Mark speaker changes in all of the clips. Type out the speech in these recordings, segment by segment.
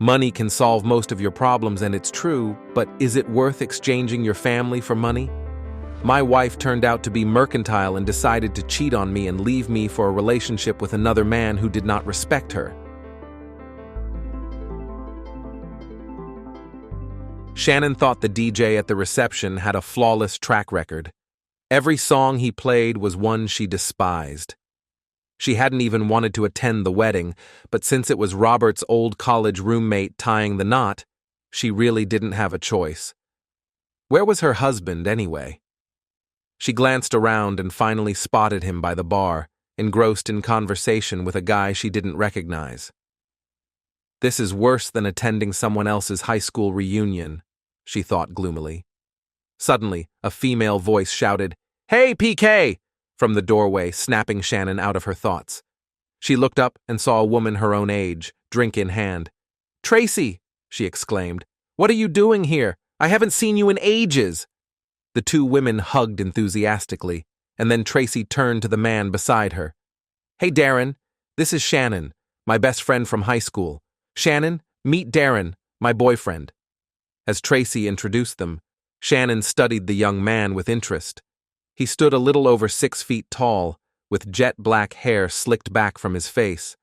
Speaker 1: Money can solve most of your problems, and it's true, but is it worth exchanging your family for money? My wife turned out to be mercantile and decided to cheat on me and leave me for a relationship with another man who did not respect her. Shannon thought the DJ at the reception had a flawless track record. Every song he played was one she despised. She hadn't even wanted to attend the wedding, but since it was Robert's old college roommate tying the knot, she really didn't have a choice. Where was her husband, anyway? She glanced around and finally spotted him by the bar, engrossed in conversation with a guy she didn't recognize. This is worse than attending someone else's high school reunion, she thought gloomily. Suddenly, a female voice shouted, "Hey, PK!" from the doorway, snapping Shannon out of her thoughts. She looked up and saw a woman her own age, drink in hand. "Tracy!" she exclaimed. "What are you doing here? I haven't seen you in ages!" The two women hugged enthusiastically, and then Tracy turned to the man beside her. "Hey, Darren, this is Shannon, my best friend from high school. Shannon, meet Darren, my boyfriend." As Tracy introduced them, Shannon studied the young man with interest. He stood a little over 6 feet tall, with jet black hair slicked back from his face.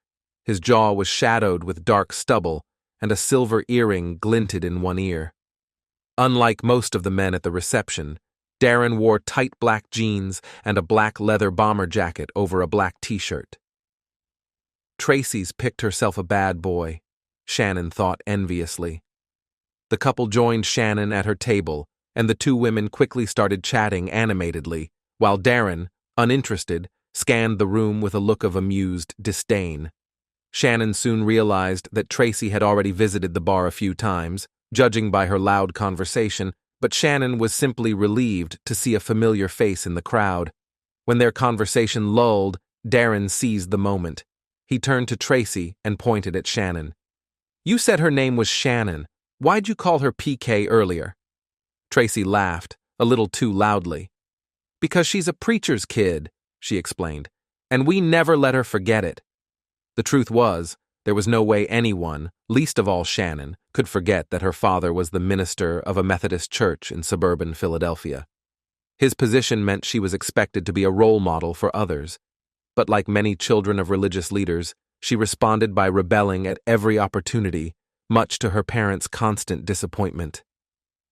Speaker 1: His jaw was shadowed with dark stubble, and a silver earring glinted in one ear. Unlike most of the men at the reception, Darren wore tight black jeans and a black leather bomber jacket over a black t-shirt. Tracy's picked herself a bad boy, Shannon thought enviously. The couple joined Shannon at her table, and the two women quickly started chatting animatedly, while Darren, uninterested, scanned the room with a look of amused disdain. Shannon soon realized that Tracy had already visited the bar a few times, judging by her loud conversation, but Shannon was simply relieved to see a familiar face in the crowd. When their conversation lulled, Darren seized the moment. He turned to Tracy and pointed at Shannon. "You said her name was Shannon. Why'd you call her PK earlier?" Tracy laughed, a little too loudly. "Because she's a preacher's kid," she explained, "and we never let her forget it." The truth was, there was no way anyone, least of all Shannon, could forget that her father was the minister of a Methodist church in suburban Philadelphia. His position meant she was expected to be a role model for others, but like many children of religious leaders, she responded by rebelling at every opportunity, much to her parents' constant disappointment.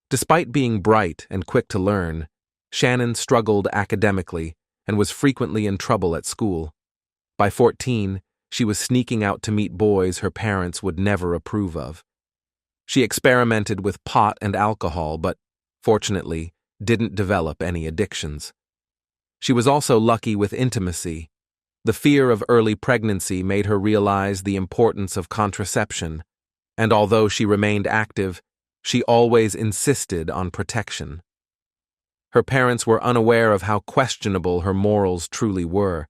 Speaker 1: Despite being bright and quick to learn, Shannon struggled academically and was frequently in trouble at school. By 14, she was sneaking out to meet boys her parents would never approve of. She experimented with pot and alcohol, but, fortunately, didn't develop any addictions. She was also lucky with intimacy. The fear of early pregnancy made her realize the importance of contraception, and although she remained active, she always insisted on protection. Her parents were unaware of how questionable her morals truly were,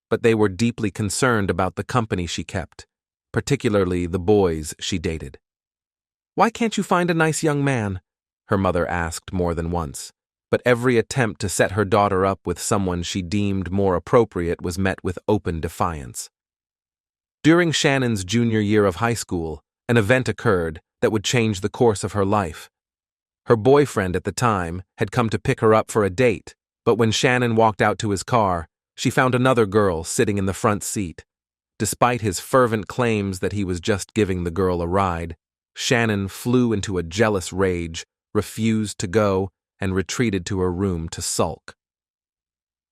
Speaker 1: but they were deeply concerned about the company she kept, particularly the boys she dated. "Why can't you find a nice young man?" her mother asked more than once, but every attempt to set her daughter up with someone she deemed more appropriate was met with open defiance. During Shannon's junior year of high school, an event occurred that would change the course of her life. Her boyfriend at the time had come to pick her up for a date, but when Shannon walked out to his car, she found another girl sitting in the front seat. Despite his fervent claims that he was just giving the girl a ride, Shannon flew into a jealous rage, refused to go, and retreated to her room to sulk.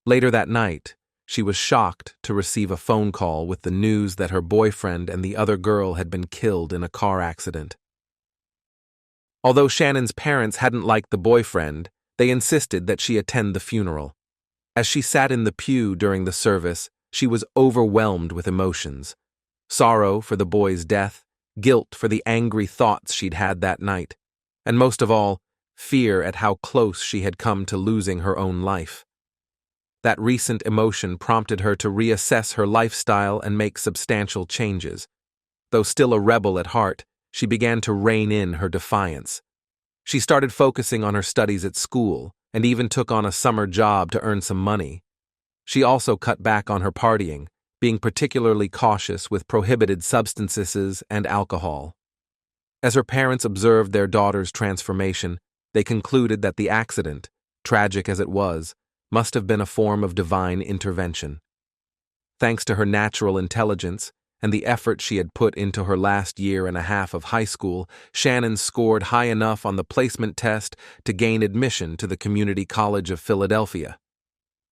Speaker 1: Later that night, she was shocked to receive a phone call with the news that her boyfriend and the other girl had been killed in a car accident. Although Shannon's parents hadn't liked the boyfriend, they insisted that she attend the funeral. As she sat in the pew during the service, she was overwhelmed with emotions. Sorrow for the boy's death, guilt for the angry thoughts she'd had that night, and most of all, fear at how close she had come to losing her own life. That recent emotion prompted her to reassess her lifestyle and make substantial changes. Though still a rebel at heart, she began to rein in her defiance. She started focusing on her studies at school and even took on a summer job to earn some money. She also cut back on her partying, being particularly cautious with prohibited substances and alcohol. As her parents observed their daughter's transformation, they concluded that the accident, tragic as it was, must have been a form of divine intervention. Thanks to her natural intelligence and the effort she had put into her last year and a half of high school, Shannon scored high enough on the placement test to gain admission to the Community College of Philadelphia.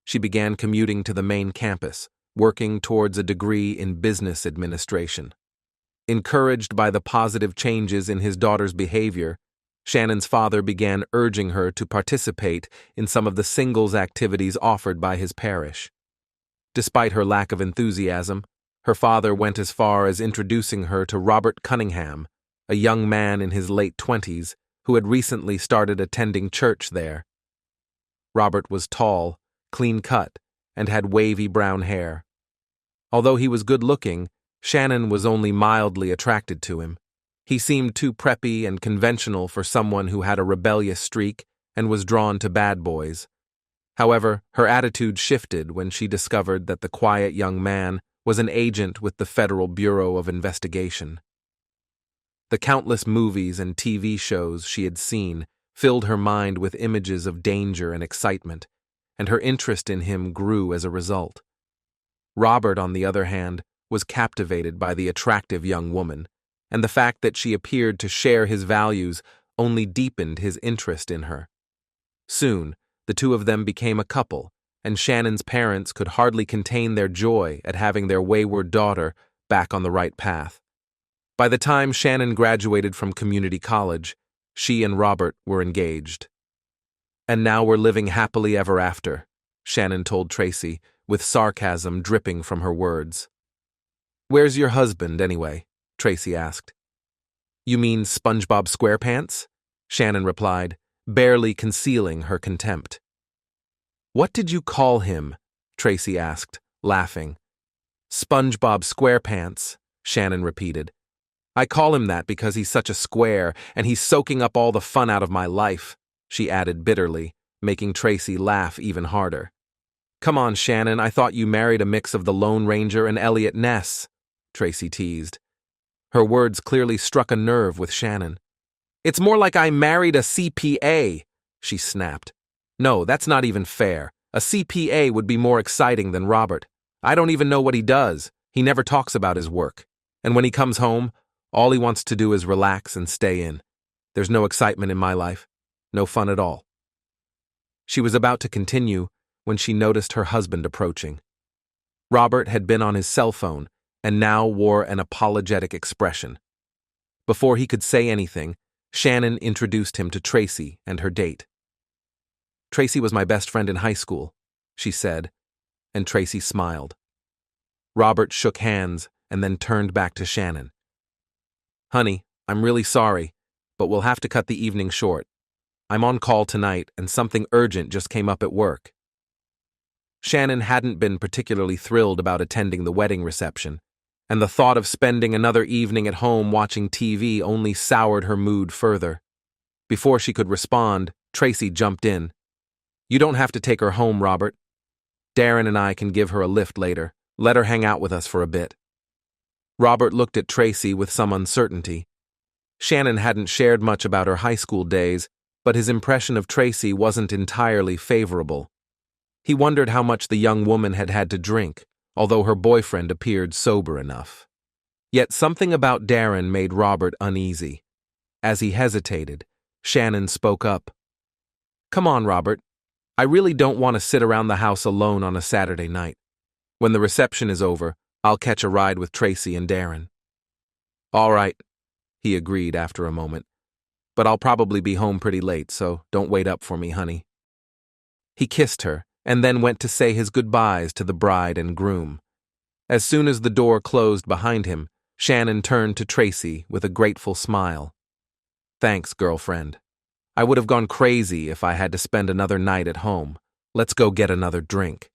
Speaker 1: She began commuting to the main campus, working towards a degree in business administration. Encouraged by the positive changes in his daughter's behavior, Shannon's father began urging her to participate in some of the singles activities offered by his parish. Despite her lack of enthusiasm, her father went as far as introducing her to Robert Cunningham, a young man in his late 20s who had recently started attending church there. Robert was tall, clean-cut, and had wavy brown hair. Although he was good-looking, Shannon was only mildly attracted to him. He seemed too preppy and conventional for someone who had a rebellious streak and was drawn to bad boys. However, her attitude shifted when she discovered that the quiet young man was an agent with the Federal Bureau of Investigation. The countless movies and TV shows she had seen filled her mind with images of danger and excitement, and her interest in him grew as a result. Robert, on the other hand, was captivated by the attractive young woman, and the fact that she appeared to share his values only deepened his interest in her. Soon, the two of them became a couple, and Shannon's parents could hardly contain their joy at having their wayward daughter back on the right path. By the time Shannon graduated from community college, she and Robert were engaged. "And now we're living happily ever after," Shannon told Tracy, with sarcasm dripping from her words. "Where's your husband, anyway?" Tracy asked. "You mean SpongeBob SquarePants?" Shannon replied, barely concealing her contempt. "What did you call him?" Tracy asked, laughing. "SpongeBob SquarePants," Shannon repeated. "I call him that because he's such a square, and he's soaking up all the fun out of my life," she added bitterly, making Tracy laugh even harder. "Come on, Shannon, I thought you married a mix of the Lone Ranger and Elliot Ness," Tracy teased. Her words clearly struck a nerve with Shannon. "It's more like I married a CPA," she snapped. "No, that's not even fair. A CPA would be more exciting than Robert. I don't even know what he does. He never talks about his work. And when he comes home, all he wants to do is relax and stay in. There's no excitement in my life. No fun at all." She was about to continue when she noticed her husband approaching. Robert had been on his cell phone and now wore an apologetic expression. Before he could say anything, Shannon introduced him to Tracy and her date. "Tracy was my best friend in high school," she said, and Tracy smiled. Robert shook hands and then turned back to Shannon. "Honey, I'm really sorry, but we'll have to cut the evening short. I'm on call tonight and something urgent just came up at work." Shannon hadn't been particularly thrilled about attending the wedding reception, and the thought of spending another evening at home watching TV only soured her mood further. Before she could respond, Tracy jumped in. "You don't have to take her home, Robert. Darren and I can give her a lift later. Let her hang out with us for a bit." Robert looked at Tracy with some uncertainty. Shannon hadn't shared much about her high school days, but his impression of Tracy wasn't entirely favorable. He wondered how much the young woman had had to drink, although her boyfriend appeared sober enough. Yet something about Darren made Robert uneasy. As he hesitated, Shannon spoke up. "Come on, Robert. I really don't want to sit around the house alone on a Saturday night. When the reception is over, I'll catch a ride with Tracy and Darren." "All right," he agreed after a moment. "But I'll probably be home pretty late, so don't wait up for me, honey." He kissed her and then went to say his goodbyes to the bride and groom. As soon as the door closed behind him, Shannon turned to Tracy with a grateful smile. "Thanks, girlfriend. I would have gone crazy if I had to spend another night at home. Let's go get another drink."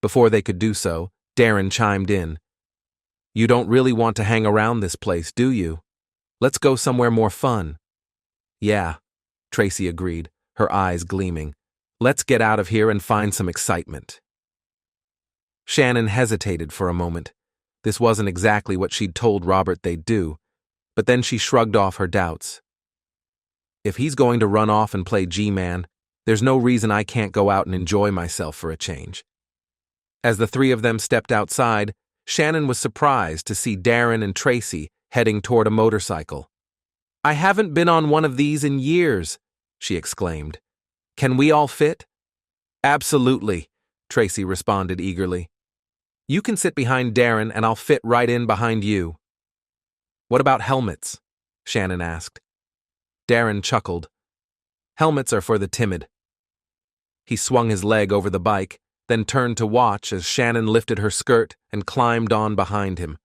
Speaker 1: Before they could do so, Darren chimed in. "You don't really want to hang around this place, do you? Let's go somewhere more fun." "Yeah," Tracy agreed, her eyes gleaming. "Let's get out of here and find some excitement." Shannon hesitated for a moment. This wasn't exactly what she'd told Robert they'd do, but then she shrugged off her doubts. If he's going to run off and play G-Man, there's no reason I can't go out and enjoy myself for a change. As the three of them stepped outside, Shannon was surprised to see Darren and Tracy heading toward a motorcycle. "I haven't been on one of these in years," she exclaimed. "Can we all fit?" "Absolutely," Tracy responded eagerly. "You can sit behind Darren and I'll fit right in behind you." "What about helmets?" Shannon asked. Darren chuckled. "Helmets are for the timid." He swung his leg over the bike, then turned to watch as Shannon lifted her skirt and climbed on behind him.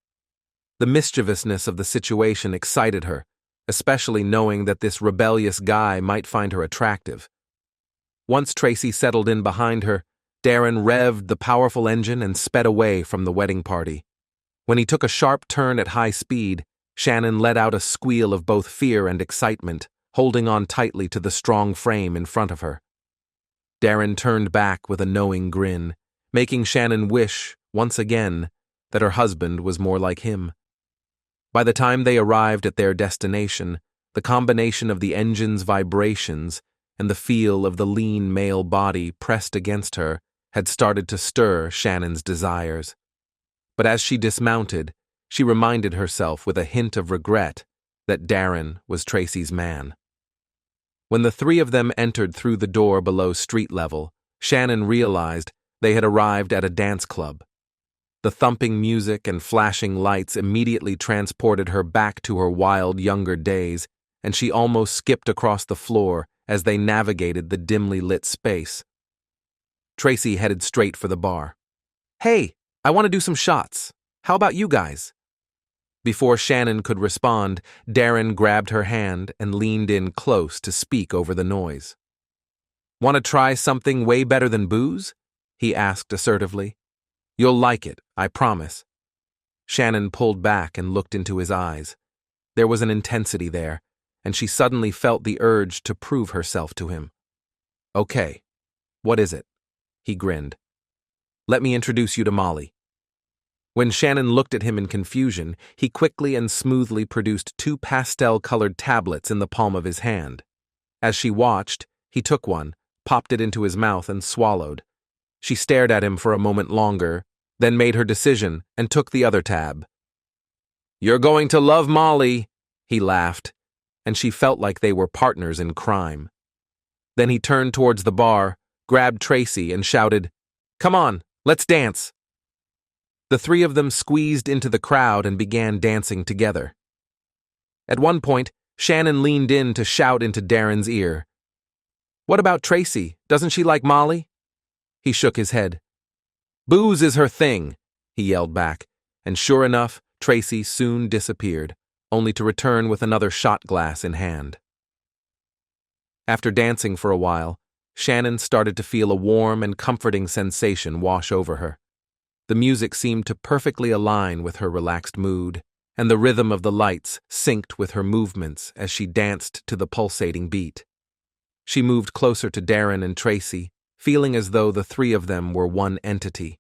Speaker 1: The mischievousness of the situation excited her, especially knowing that this rebellious guy might find her attractive. Once Tracy settled in behind her, Darren revved the powerful engine and sped away from the wedding party. When he took a sharp turn at high speed, Shannon let out a squeal of both fear and excitement, holding on tightly to the strong frame in front of her. Darren turned back with a knowing grin, making Shannon wish, once again, that her husband was more like him. By the time they arrived at their destination, the combination of the engine's vibrations and the feel of the lean male body pressed against her had started to stir Shannon's desires. But as she dismounted, she reminded herself with a hint of regret that Darren was Tracy's man. When the three of them entered through the door below street level, Shannon realized they had arrived at a dance club. The thumping music and flashing lights immediately transported her back to her wild younger days, and she almost skipped across the floor as they navigated the dimly lit space. Tracy headed straight for the bar. "Hey, I want to do some shots. How about you guys?" Before Shannon could respond, Darren grabbed her hand and leaned in close to speak over the noise. "Want to try something way better than booze?" he asked assertively. "You'll like it, I promise." Shannon pulled back and looked into his eyes. There was an intensity there, and she suddenly felt the urge to prove herself to him. "Okay, what is it?" he grinned. "Let me introduce you to Molly." When Shannon looked at him in confusion, he quickly and smoothly produced 2 pastel-colored tablets in the palm of his hand. As she watched, he took one, popped it into his mouth, and swallowed. She stared at him for a moment longer, then made her decision and took the other tab. "You're going to love Molly," he laughed, and she felt like they were partners in crime. Then he turned towards the bar, grabbed Tracy, and shouted, "Come on, let's dance." The three of them squeezed into the crowd and began dancing together. At one point, Shannon leaned in to shout into Darren's ear, "What about Tracy? Doesn't she like Molly?" He shook his head. "Booze is her thing," he yelled back, and sure enough, Tracy soon disappeared, only to return with another shot glass in hand. After dancing for a while, Shannon started to feel a warm and comforting sensation wash over her. The music seemed to perfectly align with her relaxed mood, and the rhythm of the lights synced with her movements as she danced to the pulsating beat. She moved closer to Darren and Tracy, feeling as though the three of them were one entity.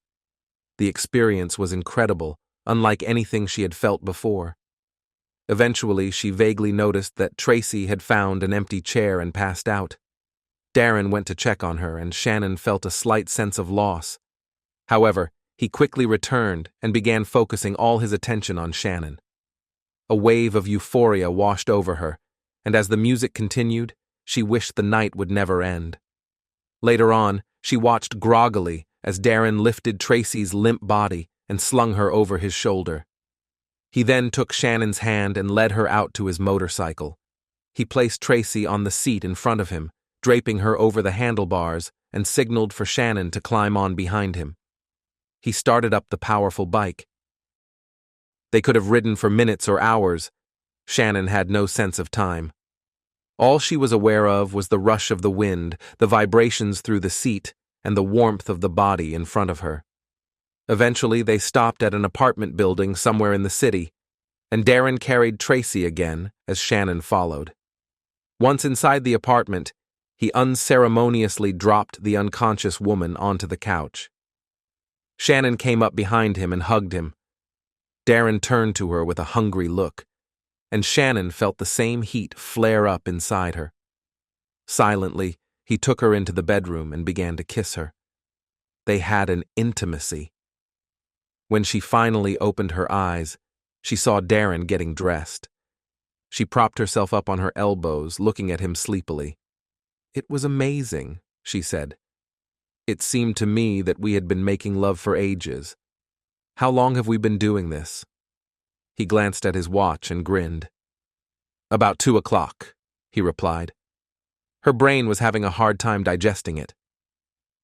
Speaker 1: The experience was incredible, unlike anything she had felt before. Eventually, she vaguely noticed that Tracy had found an empty chair and passed out. Darren went to check on her, and Shannon felt a slight sense of loss. However, he quickly returned and began focusing all his attention on Shannon. A wave of euphoria washed over her, and as the music continued, she wished the night would never end. Later on, she watched groggily as Darren lifted Tracy's limp body and slung her over his shoulder. He then took Shannon's hand and led her out to his motorcycle. He placed Tracy on the seat in front of him, draping her over the handlebars, and signaled for Shannon to climb on behind him. He started up the powerful bike. They could have ridden for minutes or hours. Shannon had no sense of time. All she was aware of was the rush of the wind, the vibrations through the seat, and the warmth of the body in front of her. Eventually, they stopped at an apartment building somewhere in the city, and Darren carried Tracy again as Shannon followed. Once inside the apartment, he unceremoniously dropped the unconscious woman onto the couch. Shannon came up behind him and hugged him. Darren turned to her with a hungry look, and Shannon felt the same heat flare up inside her. Silently, he took her into the bedroom and began to kiss her. They had an intimacy. When she finally opened her eyes, she saw Darren getting dressed. She propped herself up on her elbows, looking at him sleepily. "It was amazing," she said. "It seemed to me that we had been making love for ages. How long have we been doing this?" He glanced at his watch and grinned. "About 2 o'clock, he replied. Her brain was having a hard time digesting it.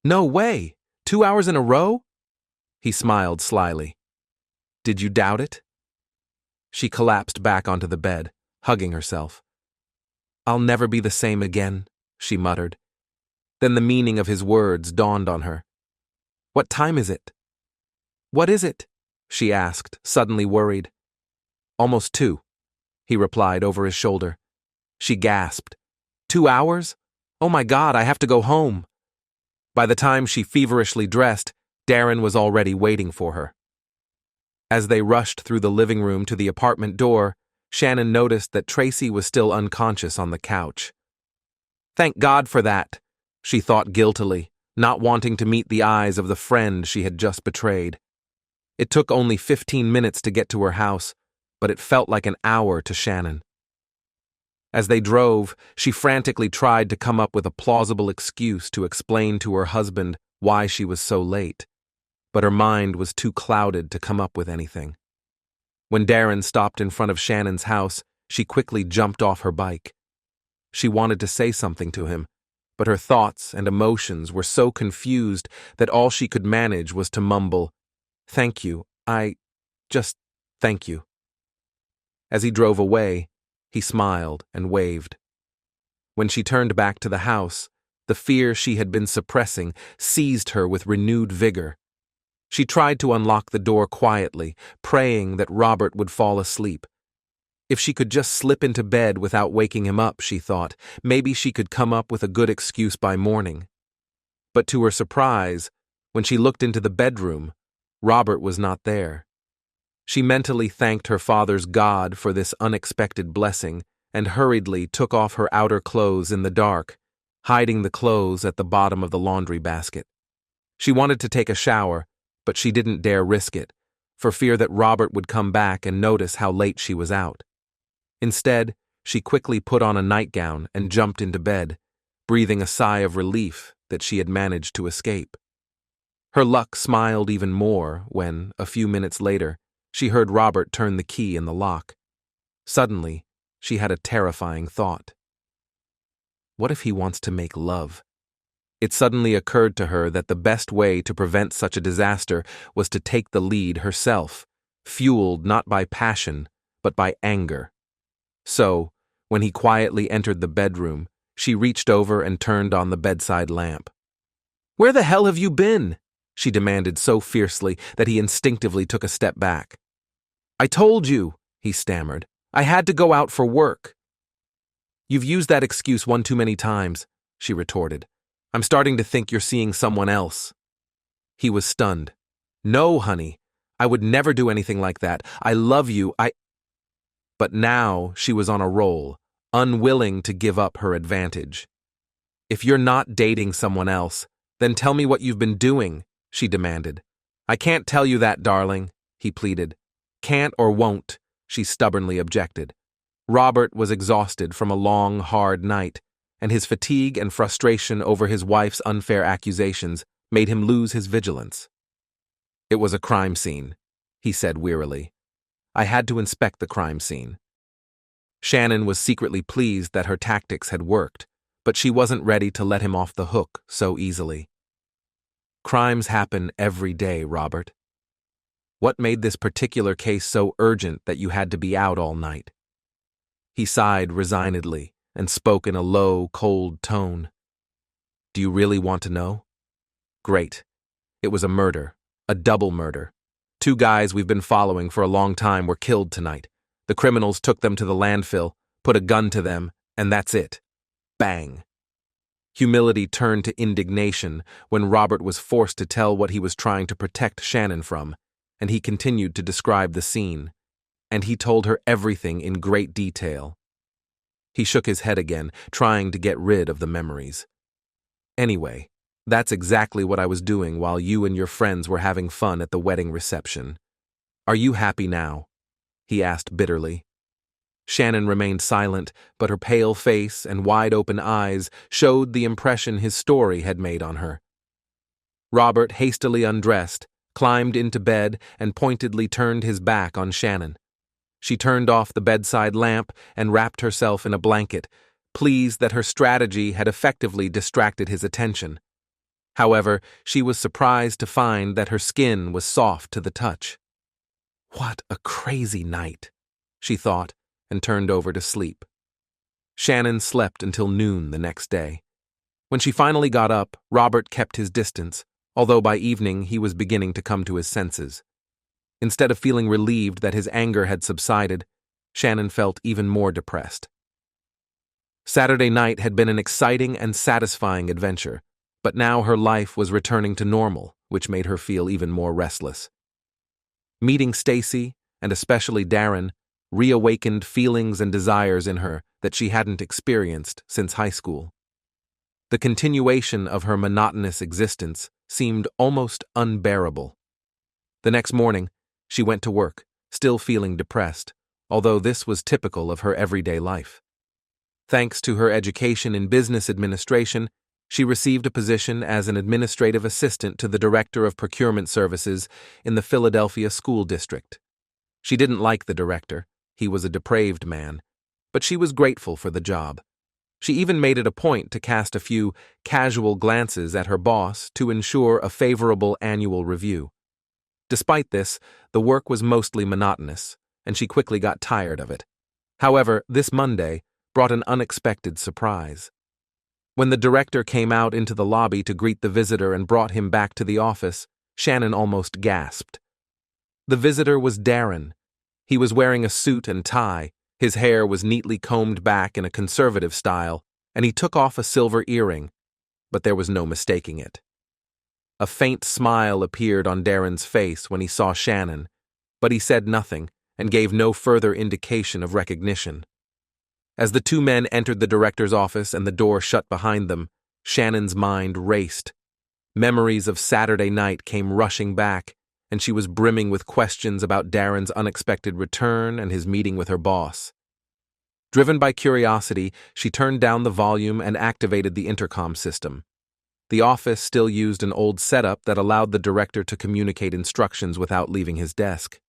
Speaker 1: "No way! 2 hours in a row?" He smiled slyly. "Did you doubt it?" She collapsed back onto the bed, hugging herself. "I'll never be the same again," she muttered. Then the meaning of his words dawned on her. "What time is it?" "What is it?" she asked, suddenly worried. "Almost 2, he replied over his shoulder. She gasped. 2 hours? Oh my God, I have to go home. By the time she feverishly dressed, Darren was already waiting for her. As they rushed through the living room to the apartment door, Shannon noticed that Tracy was still unconscious on the couch. Thank God for that, she thought guiltily, not wanting to meet the eyes of the friend she had just betrayed. It took only 15 minutes to get to her house, but it felt like an hour to Shannon. As they drove, she frantically tried to come up with a plausible excuse to explain to her husband why she was so late, but her mind was too clouded to come up with anything. When Darren stopped in front of Shannon's house, she quickly jumped off her bike. She wanted to say something to him, but her thoughts and emotions were so confused that all she could manage was to mumble, "Thank you, thank you." As he drove away, he smiled and waved. When she turned back to the house, the fear she had been suppressing seized her with renewed vigor. She tried to unlock the door quietly, praying that Robert would fall asleep. If she could just slip into bed without waking him up, she thought, maybe she could come up with a good excuse by morning. But to her surprise, when she looked into the bedroom, Robert was not there. She mentally thanked her father's God for this unexpected blessing and hurriedly took off her outer clothes in the dark, hiding the clothes at the bottom of the laundry basket. She wanted to take a shower, but she didn't dare risk it, for fear that Robert would come back and notice how late she was out. Instead, she quickly put on a nightgown and jumped into bed, breathing a sigh of relief that she had managed to escape. Her luck smiled even more when, a few minutes later, she heard Robert turn the key in the lock. Suddenly, she had a terrifying thought. What if he wants to make love? It suddenly occurred to her that the best way to prevent such a disaster was to take the lead herself, fueled not by passion, but by anger. So, when he quietly entered the bedroom, she reached over and turned on the bedside lamp. "Where the hell have you been?" she demanded so fiercely that he instinctively took a step back. "I told you," he stammered. "I had to go out for work." "You've used that excuse one too many times," she retorted. "I'm starting to think you're seeing someone else." He was stunned. "No, honey. I would never do anything like that. I love you, But now she was on a roll, unwilling to give up her advantage. "If you're not dating someone else, then tell me what you've been doing," she demanded. "I can't tell you that, darling," he pleaded. "Can't or won't," she stubbornly objected. Robert was exhausted from a long, hard night, and his fatigue and frustration over his wife's unfair accusations made him lose his vigilance. "It was a crime scene," he said wearily. "I had to inspect the crime scene." Shannon was secretly pleased that her tactics had worked, but she wasn't ready to let him off the hook so easily. "Crimes happen every day, Robert. What made this particular case so urgent that you had to be out all night?" He sighed resignedly and spoke in a low, cold tone. "Do you really want to know? Great. It was a murder, a double murder. 2 guys we've been following for a long time were killed tonight. The criminals took them to the landfill, put a gun to them, and that's it. Bang." Humility turned to indignation when Robert was forced to tell what he was trying to protect Shannon from, and he continued to describe the scene. and he told her everything in great detail. He shook his head again, trying to get rid of the memories. Anyway, that's exactly what I was doing while you and your friends were having fun at the wedding reception. Are you happy now? He asked bitterly. Shannon remained silent, but her pale face and wide-open eyes showed the impression his story had made on her. Robert hastily undressed, climbed into bed, and pointedly turned his back on Shannon. She turned off the bedside lamp and wrapped herself in a blanket, pleased that her strategy had effectively distracted his attention. However, she was surprised to find that her skin was soft to the touch. What a crazy night, she thought, and turned over to sleep. Shannon slept until noon the next day. When she finally got up, Robert kept his distance, although by evening he was beginning to come to his senses. Instead of feeling relieved that his anger had subsided, Shannon felt even more depressed. Saturday night had been an exciting and satisfying adventure, but now her life was returning to normal, which made her feel even more restless. Meeting Stacy, and especially Darren, reawakened feelings and desires in her that she hadn't experienced since high school. The continuation of her monotonous existence seemed almost unbearable. The next morning, she went to work, still feeling depressed, although this was typical of her everyday life. Thanks to her education in business administration, she received a position as an administrative assistant to the Director of Procurement Services in the Philadelphia School District. She didn't like the director. He was a depraved man, but she was grateful for the job. She even made it a point to cast a few casual glances at her boss to ensure a favorable annual review. Despite this, the work was mostly monotonous, and she quickly got tired of it. However, this Monday brought an unexpected surprise. When the director came out into the lobby to greet the visitor and brought him back to the office, Shannon almost gasped. The visitor was Darren. He was wearing a suit and tie, his hair was neatly combed back in a conservative style, and he took off a silver earring, but there was no mistaking it. A faint smile appeared on Darren's face when he saw Shannon, but he said nothing and gave no further indication of recognition. As the two men entered the director's office and the door shut behind them, Shannon's mind raced. Memories of Saturday night came rushing back, and she was brimming with questions about Darren's unexpected return and his meeting with her boss. Driven by curiosity, she turned down the volume and activated the intercom system. The office still used an old setup that allowed the director to communicate instructions without leaving his desk.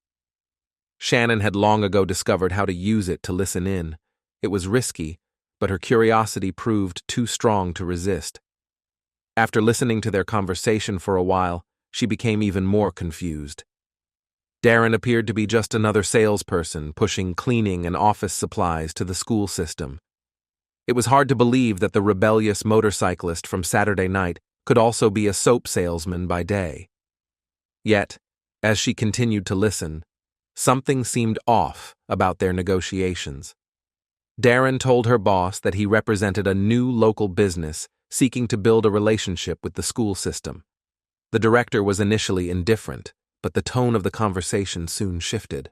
Speaker 1: Shannon had long ago discovered how to use it to listen in. It was risky, but her curiosity proved too strong to resist. After listening to their conversation for a while, she became even more confused. Darren appeared to be just another salesperson pushing cleaning and office supplies to the school system. It was hard to believe that the rebellious motorcyclist from Saturday night could also be a soap salesman by day. Yet, as she continued to listen, something seemed off about their negotiations. Darren told her boss that he represented a new local business seeking to build a relationship with the school system. The director was initially indifferent, but the tone of the conversation soon shifted.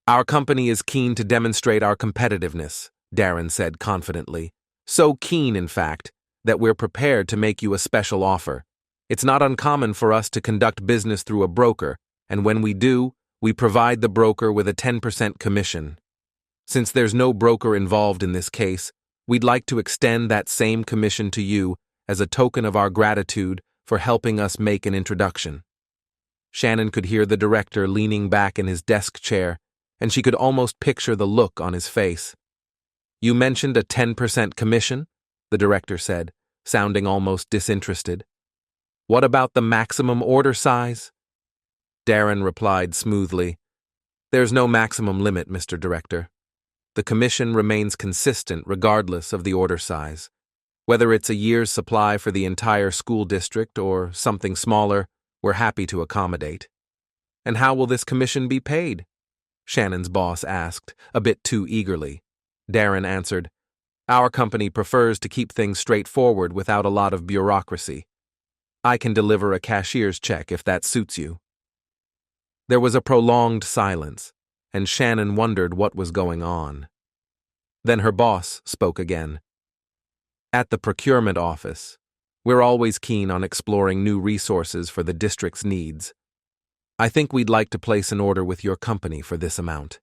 Speaker 1: "Our company is keen to demonstrate our competitiveness," Darren said confidently. "So keen, in fact, that we're prepared to make you a special offer. It's not uncommon for us to conduct business through a broker, and when we do, we provide the broker with a 10% commission. Since there's no broker involved in this case, we'd like to extend that same commission to you as a token of our gratitude for helping us make an introduction." Shannon could hear the director leaning back in his desk chair, and she could almost picture the look on his face. "You mentioned a 10% commission?" the director said, sounding almost disinterested. "What about the maximum order size?" Darren replied smoothly, "There's no maximum limit, Mr. Director. The commission remains consistent regardless of the order size. Whether it's a year's supply for the entire school district or something smaller, we're happy to accommodate." "And how will this commission be paid?" Shannon's boss asked, a bit too eagerly. Darren answered, "Our company prefers to keep things straightforward without a lot of bureaucracy. I can deliver a cashier's check if that suits you." There was a prolonged silence, and Shannon wondered what was going on. Then her boss spoke again. At the procurement office, we're always keen on exploring new resources for the district's needs. I think we'd like to place an order with your company for this amount.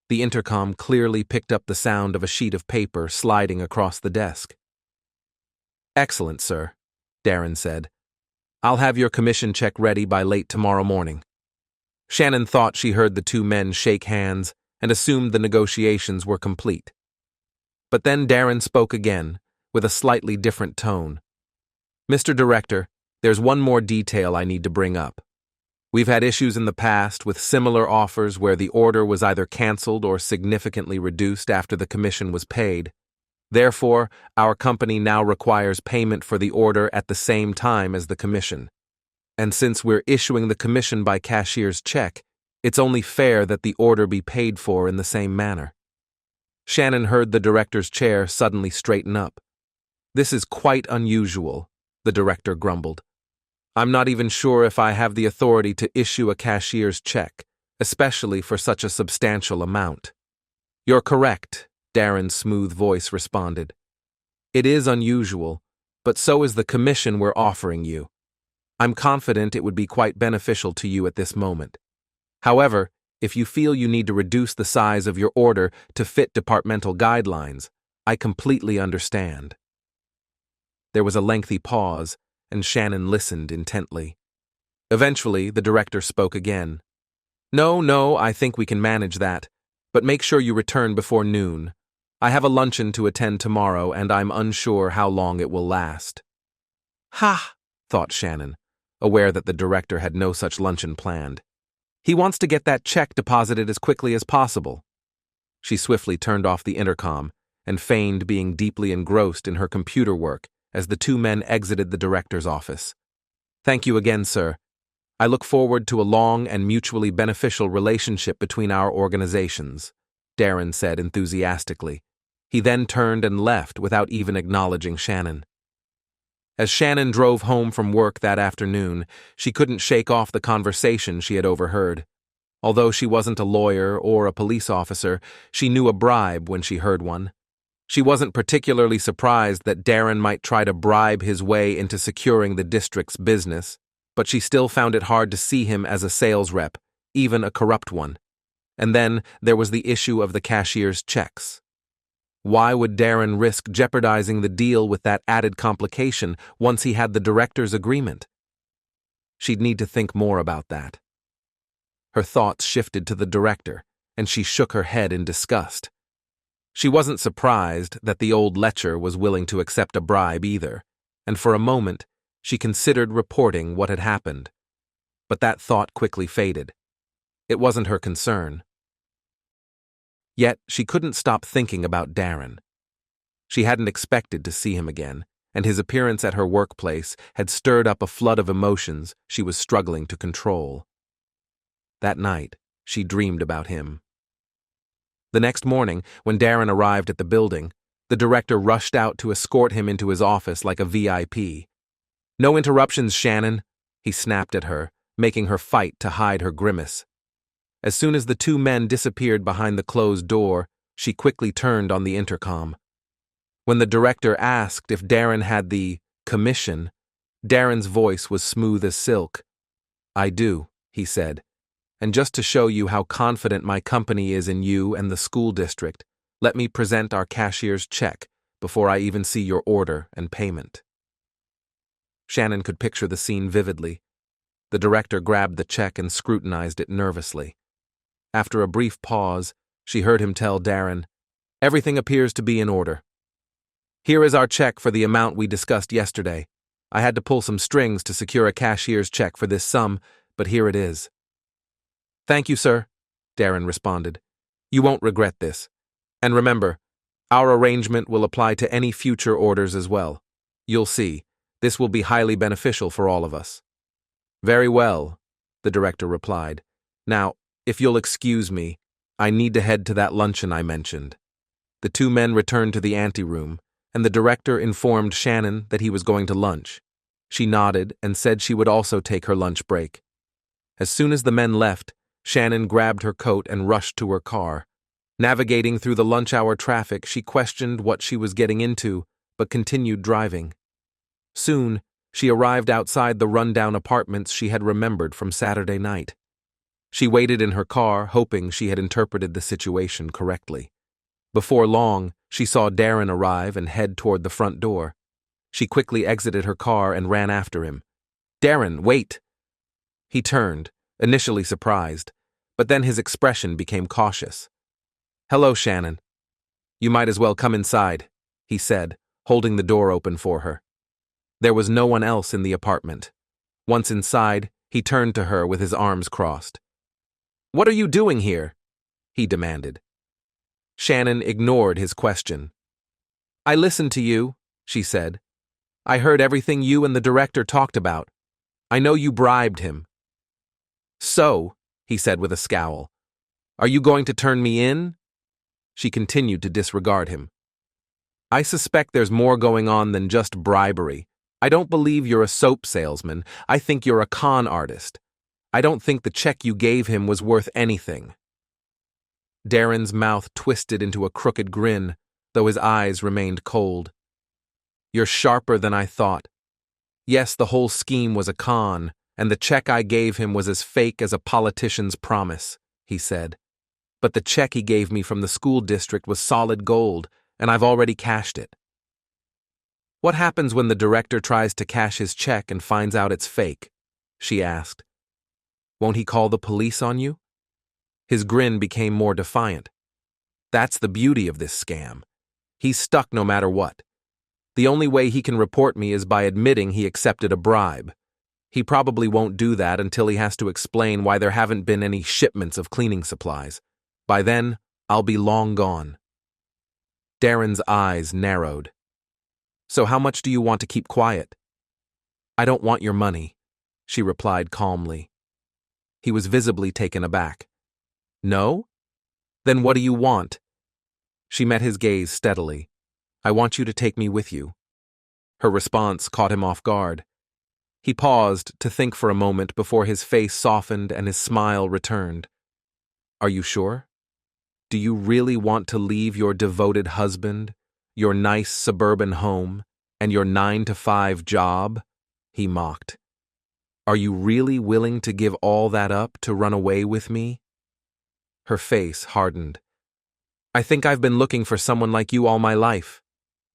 Speaker 1: The intercom clearly picked up the sound of a sheet of paper sliding across the desk. Excellent, sir, Darren said. I'll have your commission check ready by late tomorrow morning. Shannon thought she heard the two men shake hands and assumed the negotiations were complete. But then Darren spoke again, with a slightly different tone. Mr. Director, there's one more detail I need to bring up. We've had issues in the past with similar offers where the order was either canceled or significantly reduced after the commission was paid. Therefore, our company now requires payment for the order at the same time as the commission. And since we're issuing the commission by cashier's check, it's only fair that the order be paid for in the same manner. Shannon heard the director's chair suddenly straighten up. This is quite unusual, the director grumbled. I'm not even sure if I have the authority to issue a cashier's check, especially for such a substantial amount. You're correct, Darren's smooth voice responded. It is unusual, but so is the commission we're offering you. I'm confident it would be quite beneficial to you at this moment. However, if you feel you need to reduce the size of your order to fit departmental guidelines, I completely understand. There was a lengthy pause, and Shannon listened intently. Eventually, the director spoke again. No, I think we can manage that, but make sure you return before noon. I have a luncheon to attend tomorrow, and I'm unsure how long it will last. Ha, thought Shannon, aware that the director had no such luncheon planned. He wants to get that check deposited as quickly as possible. She swiftly turned off the intercom and feigned being deeply engrossed in her computer work as the two men exited the director's office. Thank you again, sir. I look forward to a long and mutually beneficial relationship between our organizations, Darren said enthusiastically. He then turned and left without even acknowledging Shannon. As Shannon drove home from work that afternoon, she couldn't shake off the conversation she had overheard. Although she wasn't a lawyer or a police officer, she knew a bribe when she heard one. She wasn't particularly surprised that Darren might try to bribe his way into securing the district's business, but she still found it hard to see him as a sales rep, even a corrupt one. And then there was the issue of the cashier's checks. Why would Darren risk jeopardizing the deal with that added complication once he had the director's agreement? She'd need to think more about that. Her thoughts shifted to the director, and she shook her head in disgust. She wasn't surprised that the old lecher was willing to accept a bribe either, and for a moment she considered reporting what had happened. But that thought quickly faded. It wasn't her concern. Yet she couldn't stop thinking about Darren. She hadn't expected to see him again, and his appearance at her workplace had stirred up a flood of emotions she was struggling to control. That night, she dreamed about him. The next morning, when Darren arrived at the building, the director rushed out to escort him into his office like a VIP. No interruptions, Shannon, he snapped at her, making her fight to hide her grimace. As soon as the two men disappeared behind the closed door, she quickly turned on the intercom. When the director asked if Darren had the commission, Darren's voice was smooth as silk. I do, he said. And just to show you how confident my company is in you and the school district, let me present our cashier's check before I even see your order and payment. Shannon could picture the scene vividly. The director grabbed the check and scrutinized it nervously. After a brief pause, she heard him tell Darren, "Everything appears to be in order. Here is our check for the amount we discussed yesterday. I had to pull some strings to secure a cashier's check for this sum, but here it is." "Thank you, sir," Darren responded. "You won't regret this. And remember, our arrangement will apply to any future orders as well. You'll see, this will be highly beneficial for all of us." "Very well," the director replied. "Now, if you'll excuse me, I need to head to that luncheon I mentioned." The two men returned to the anteroom, and the director informed Shannon that he was going to lunch. She nodded and said she would also take her lunch break. As soon as the men left, Shannon grabbed her coat and rushed to her car. Navigating through the lunch-hour traffic, she questioned what she was getting into, but continued driving. Soon, she arrived outside the rundown apartments she had remembered from Saturday night. She waited in her car, hoping she had interpreted the situation correctly. Before long, she saw Darren arrive and head toward the front door. She quickly exited her car and ran after him. "Darren, wait!" He turned, initially surprised, but then his expression became cautious. "Hello, Shannon. You might as well come inside," he said, holding the door open for her. There was no one else in the apartment. Once inside, he turned to her with his arms crossed. "What are you doing here?" he demanded. Shannon ignored his question. "I listened to you," she said. "I heard everything you and the director talked about. I know you bribed him." "So," he said with a scowl, "are you going to turn me in?" She continued to disregard him. "I suspect there's more going on than just bribery. I don't believe you're a soap salesman. I think you're a con artist. I don't think the check you gave him was worth anything." Darren's mouth twisted into a crooked grin, though his eyes remained cold. "You're sharper than I thought. Yes, the whole scheme was a con, and the check I gave him was as fake as a politician's promise," he said. "But the check he gave me from the school district was solid gold, and I've already cashed it." "What happens when the director tries to cash his check and finds out it's fake?" she asked. "Won't he call the police on you?" His grin became more defiant. "That's the beauty of this scam. He's stuck no matter what. The only way he can report me is by admitting he accepted a bribe. He probably won't do that until he has to explain why there haven't been any shipments of cleaning supplies. By then, I'll be long gone." Darren's eyes narrowed. "So how much do you want to keep quiet?" "I don't want your money," she replied calmly. He was visibly taken aback. "No? Then what do you want?" She met his gaze steadily. "I want you to take me with you." Her response caught him off guard. He paused to think for a moment before his face softened and his smile returned. "Are you sure? Do you really want to leave your devoted husband, your nice suburban home, and your 9-to-5 job?" he mocked. "Are you really willing to give all that up to run away with me?" Her face hardened. "I think I've been looking for someone like you all my life,"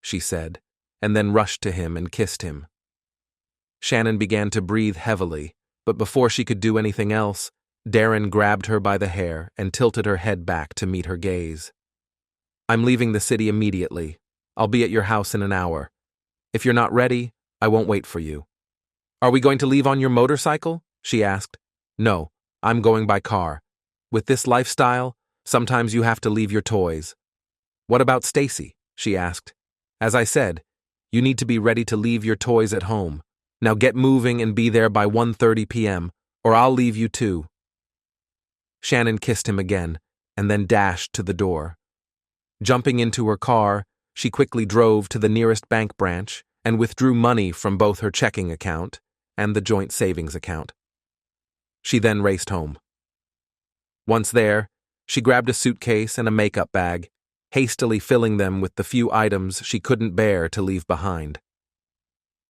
Speaker 1: she said, and then rushed to him and kissed him. Shannon began to breathe heavily, but before she could do anything else, Darren grabbed her by the hair and tilted her head back to meet her gaze. "I'm leaving the city immediately. I'll be at your house in an hour. If you're not ready, I won't wait for you." "Are we going to leave on your motorcycle?" she asked. "No, I'm going by car. With this lifestyle, sometimes you have to leave your toys." "What about Stacy?" she asked. "As I said, you need to be ready to leave your toys at home. Now get moving and be there by 1:30 p.m., or I'll leave you too." Shannon kissed him again, and then dashed to the door. Jumping into her car, she quickly drove to the nearest bank branch and withdrew money from both her checking account and the joint savings account. She then raced home. Once there, she grabbed a suitcase and a makeup bag, hastily filling them with the few items she couldn't bear to leave behind.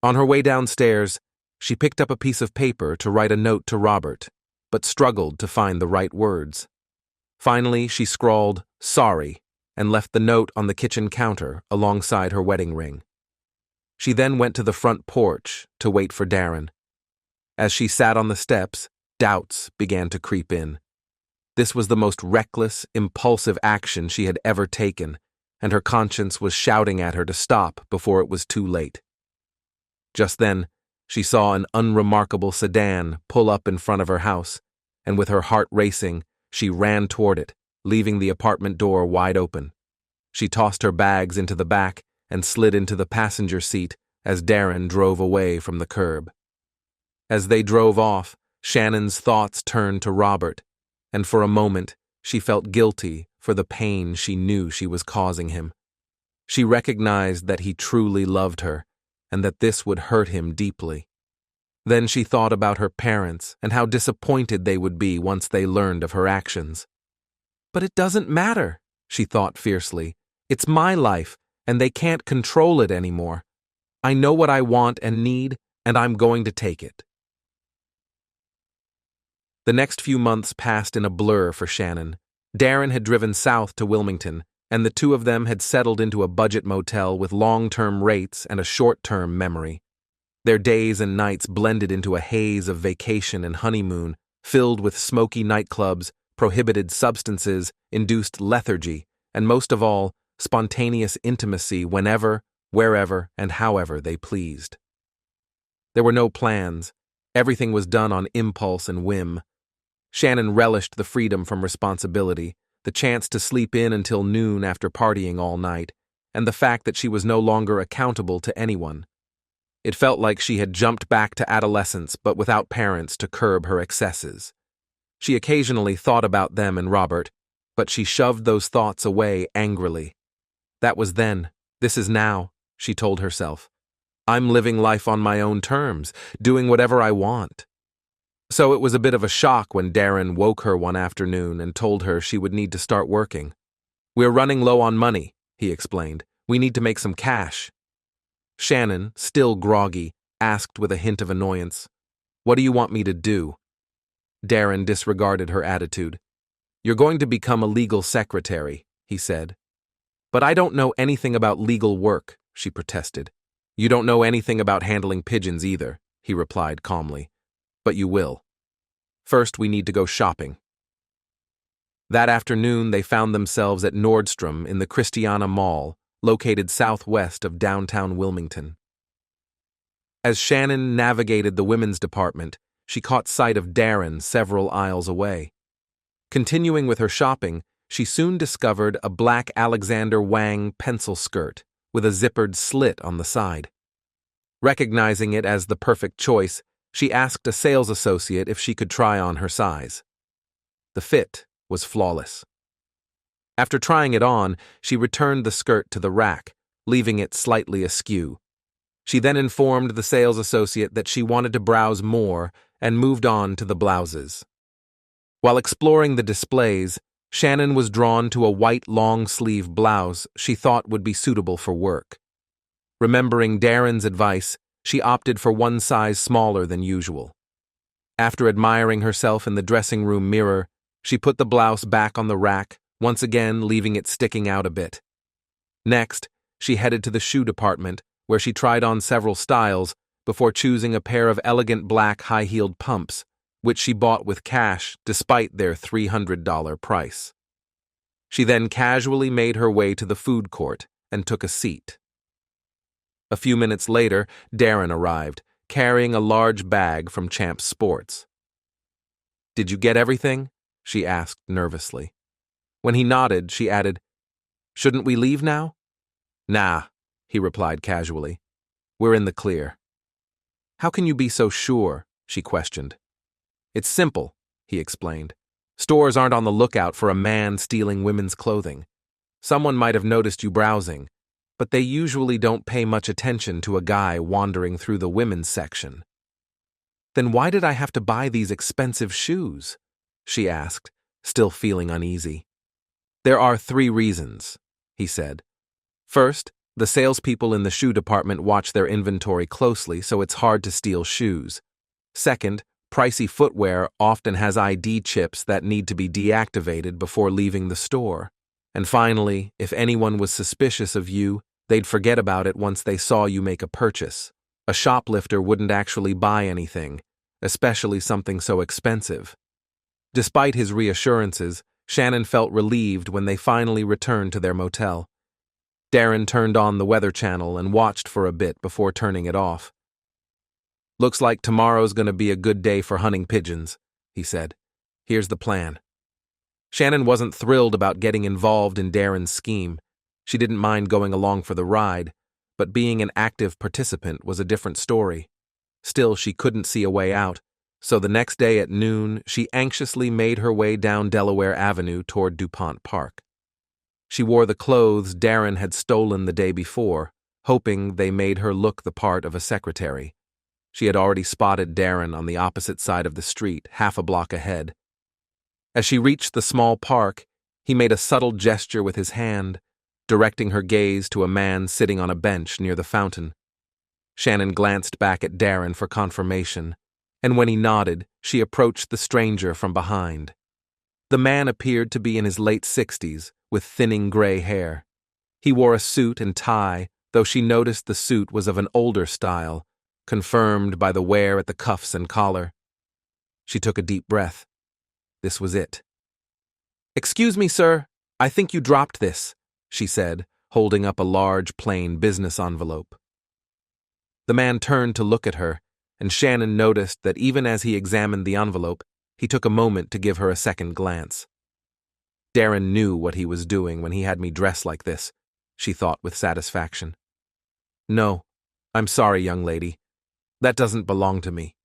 Speaker 1: On her way downstairs, she picked up a piece of paper to write a note to Robert, but struggled to find the right words. Finally, she scrawled, "Sorry," and left the note on the kitchen counter alongside her wedding ring. She then went to the front porch to wait for Darren. As she sat on the steps, doubts began to creep in. This was the most reckless, impulsive action she had ever taken, and her conscience was shouting at her to stop before it was too late. Just then, she saw an unremarkable sedan pull up in front of her house, and with her heart racing, she ran toward it, leaving the apartment door wide open. She tossed her bags into the back and slid into the passenger seat as Darren drove away from the curb. As they drove off, Shannon's thoughts turned to Robert, and for a moment, she felt guilty for the pain she knew she was causing him. She recognized that he truly loved her, and that this would hurt him deeply. Then she thought about her parents and how disappointed they would be once they learned of her actions. But it doesn't matter, she thought fiercely. It's my life, and they can't control it anymore. I know what I want and need, and I'm going to take it. The next few months passed in a blur for Shannon. Darren had driven south to Wilmington, and the two of them had settled into a budget motel with long-term rates and a short-term memory. Their days and nights blended into a haze of vacation and honeymoon, filled with smoky nightclubs, prohibited substances, induced lethargy, and most of all, spontaneous intimacy whenever, wherever, and however they pleased. There were no plans. Everything was done on impulse and whim. Shannon relished the freedom from responsibility, the chance to sleep in until noon after partying all night, and the fact that she was no longer accountable to anyone. It felt like she had jumped back to adolescence but without parents to curb her excesses. She occasionally thought about them and Robert, but she shoved those thoughts away angrily. That was then. This is now, she told herself. I'm living life on my own terms, doing whatever I want. So it was a bit of a shock when Darren woke her one afternoon and told her she would need to start working. We're running low on money, he explained. We need to make some cash. Shannon, still groggy, asked with a hint of annoyance, What do you want me to do? Darren disregarded her attitude. You're going to become a legal secretary, he said. But I don't know anything about legal work, she protested. You don't know anything about handling pigeons either, he replied calmly. But you will. First, we need to go shopping. That afternoon, they found themselves at Nordstrom in the Christiana Mall, located southwest of downtown Wilmington. As Shannon navigated the women's department, she caught sight of Darren several aisles away. Continuing with her shopping, she soon discovered a black Alexander Wang pencil skirt with a zippered slit on the side. Recognizing it as the perfect choice, she asked a sales associate if she could try on her size. The fit was flawless. After trying it on, she returned the skirt to the rack, leaving it slightly askew. She then informed the sales associate that she wanted to browse more and moved on to the blouses. While exploring the displays, Shannon was drawn to a white long-sleeve blouse she thought would be suitable for work. Remembering Darren's advice, she opted for one size smaller than usual. After admiring herself in the dressing room mirror, she put the blouse back on the rack, once again leaving it sticking out a bit. Next, she headed to the shoe department, where she tried on several styles before choosing a pair of elegant black high-heeled pumps, which she bought with cash despite their $300 price. She then casually made her way to the food court and took a seat. A few minutes later, Darren arrived, carrying a large bag from Champs Sports. "Did you get everything?" she asked nervously. When he nodded, she added, "Shouldn't we leave now?" "Nah," he replied casually. "We're in the clear." "How can you be so sure?" she questioned. "It's simple," he explained. "Stores aren't on the lookout for a man stealing women's clothing. Someone might have noticed you browsing, but they usually don't pay much attention to a guy wandering through the women's section." "Then why did I have to buy these expensive shoes?" she asked, still feeling uneasy. "There are 3 reasons," he said. "First, the salespeople in the shoe department watch their inventory closely, so it's hard to steal shoes. Second, pricey footwear often has ID chips that need to be deactivated before leaving the store. And finally, if anyone was suspicious of you, they'd forget about it once they saw you make a purchase. A shoplifter wouldn't actually buy anything, especially something so expensive." Despite his reassurances, Shannon felt relieved when they finally returned to their motel. Darren turned on the Weather Channel and watched for a bit before turning it off. "Looks like tomorrow's going to be a good day for hunting pigeons," he said. "Here's the plan." Shannon wasn't thrilled about getting involved in Darren's scheme. She didn't mind going along for the ride, but being an active participant was a different story. Still, she couldn't see a way out, so the next day at noon, she anxiously made her way down Delaware Avenue toward DuPont Park. She wore the clothes Darren had stolen the day before, hoping they made her look the part of a secretary. She had already spotted Darren on the opposite side of the street, half a block ahead. As she reached the small park, he made a subtle gesture with his hand, directing her gaze to a man sitting on a bench near the fountain. Shannon glanced back at Darren for confirmation, and when he nodded, she approached the stranger from behind. The man appeared to be in his late 60s, with thinning gray hair. He wore a suit and tie, though she noticed the suit was of an older style, confirmed by the wear at the cuffs and collar. She took a deep breath. This was it. "Excuse me, sir. I think you dropped this," she said, holding up a large, plain business envelope. The man turned to look at her, and Shannon noticed that even as he examined the envelope, he took a moment to give her a second glance. Darren knew what he was doing when he had me dress like this, she thought with satisfaction. "No, I'm sorry, young lady. That doesn't belong to me,"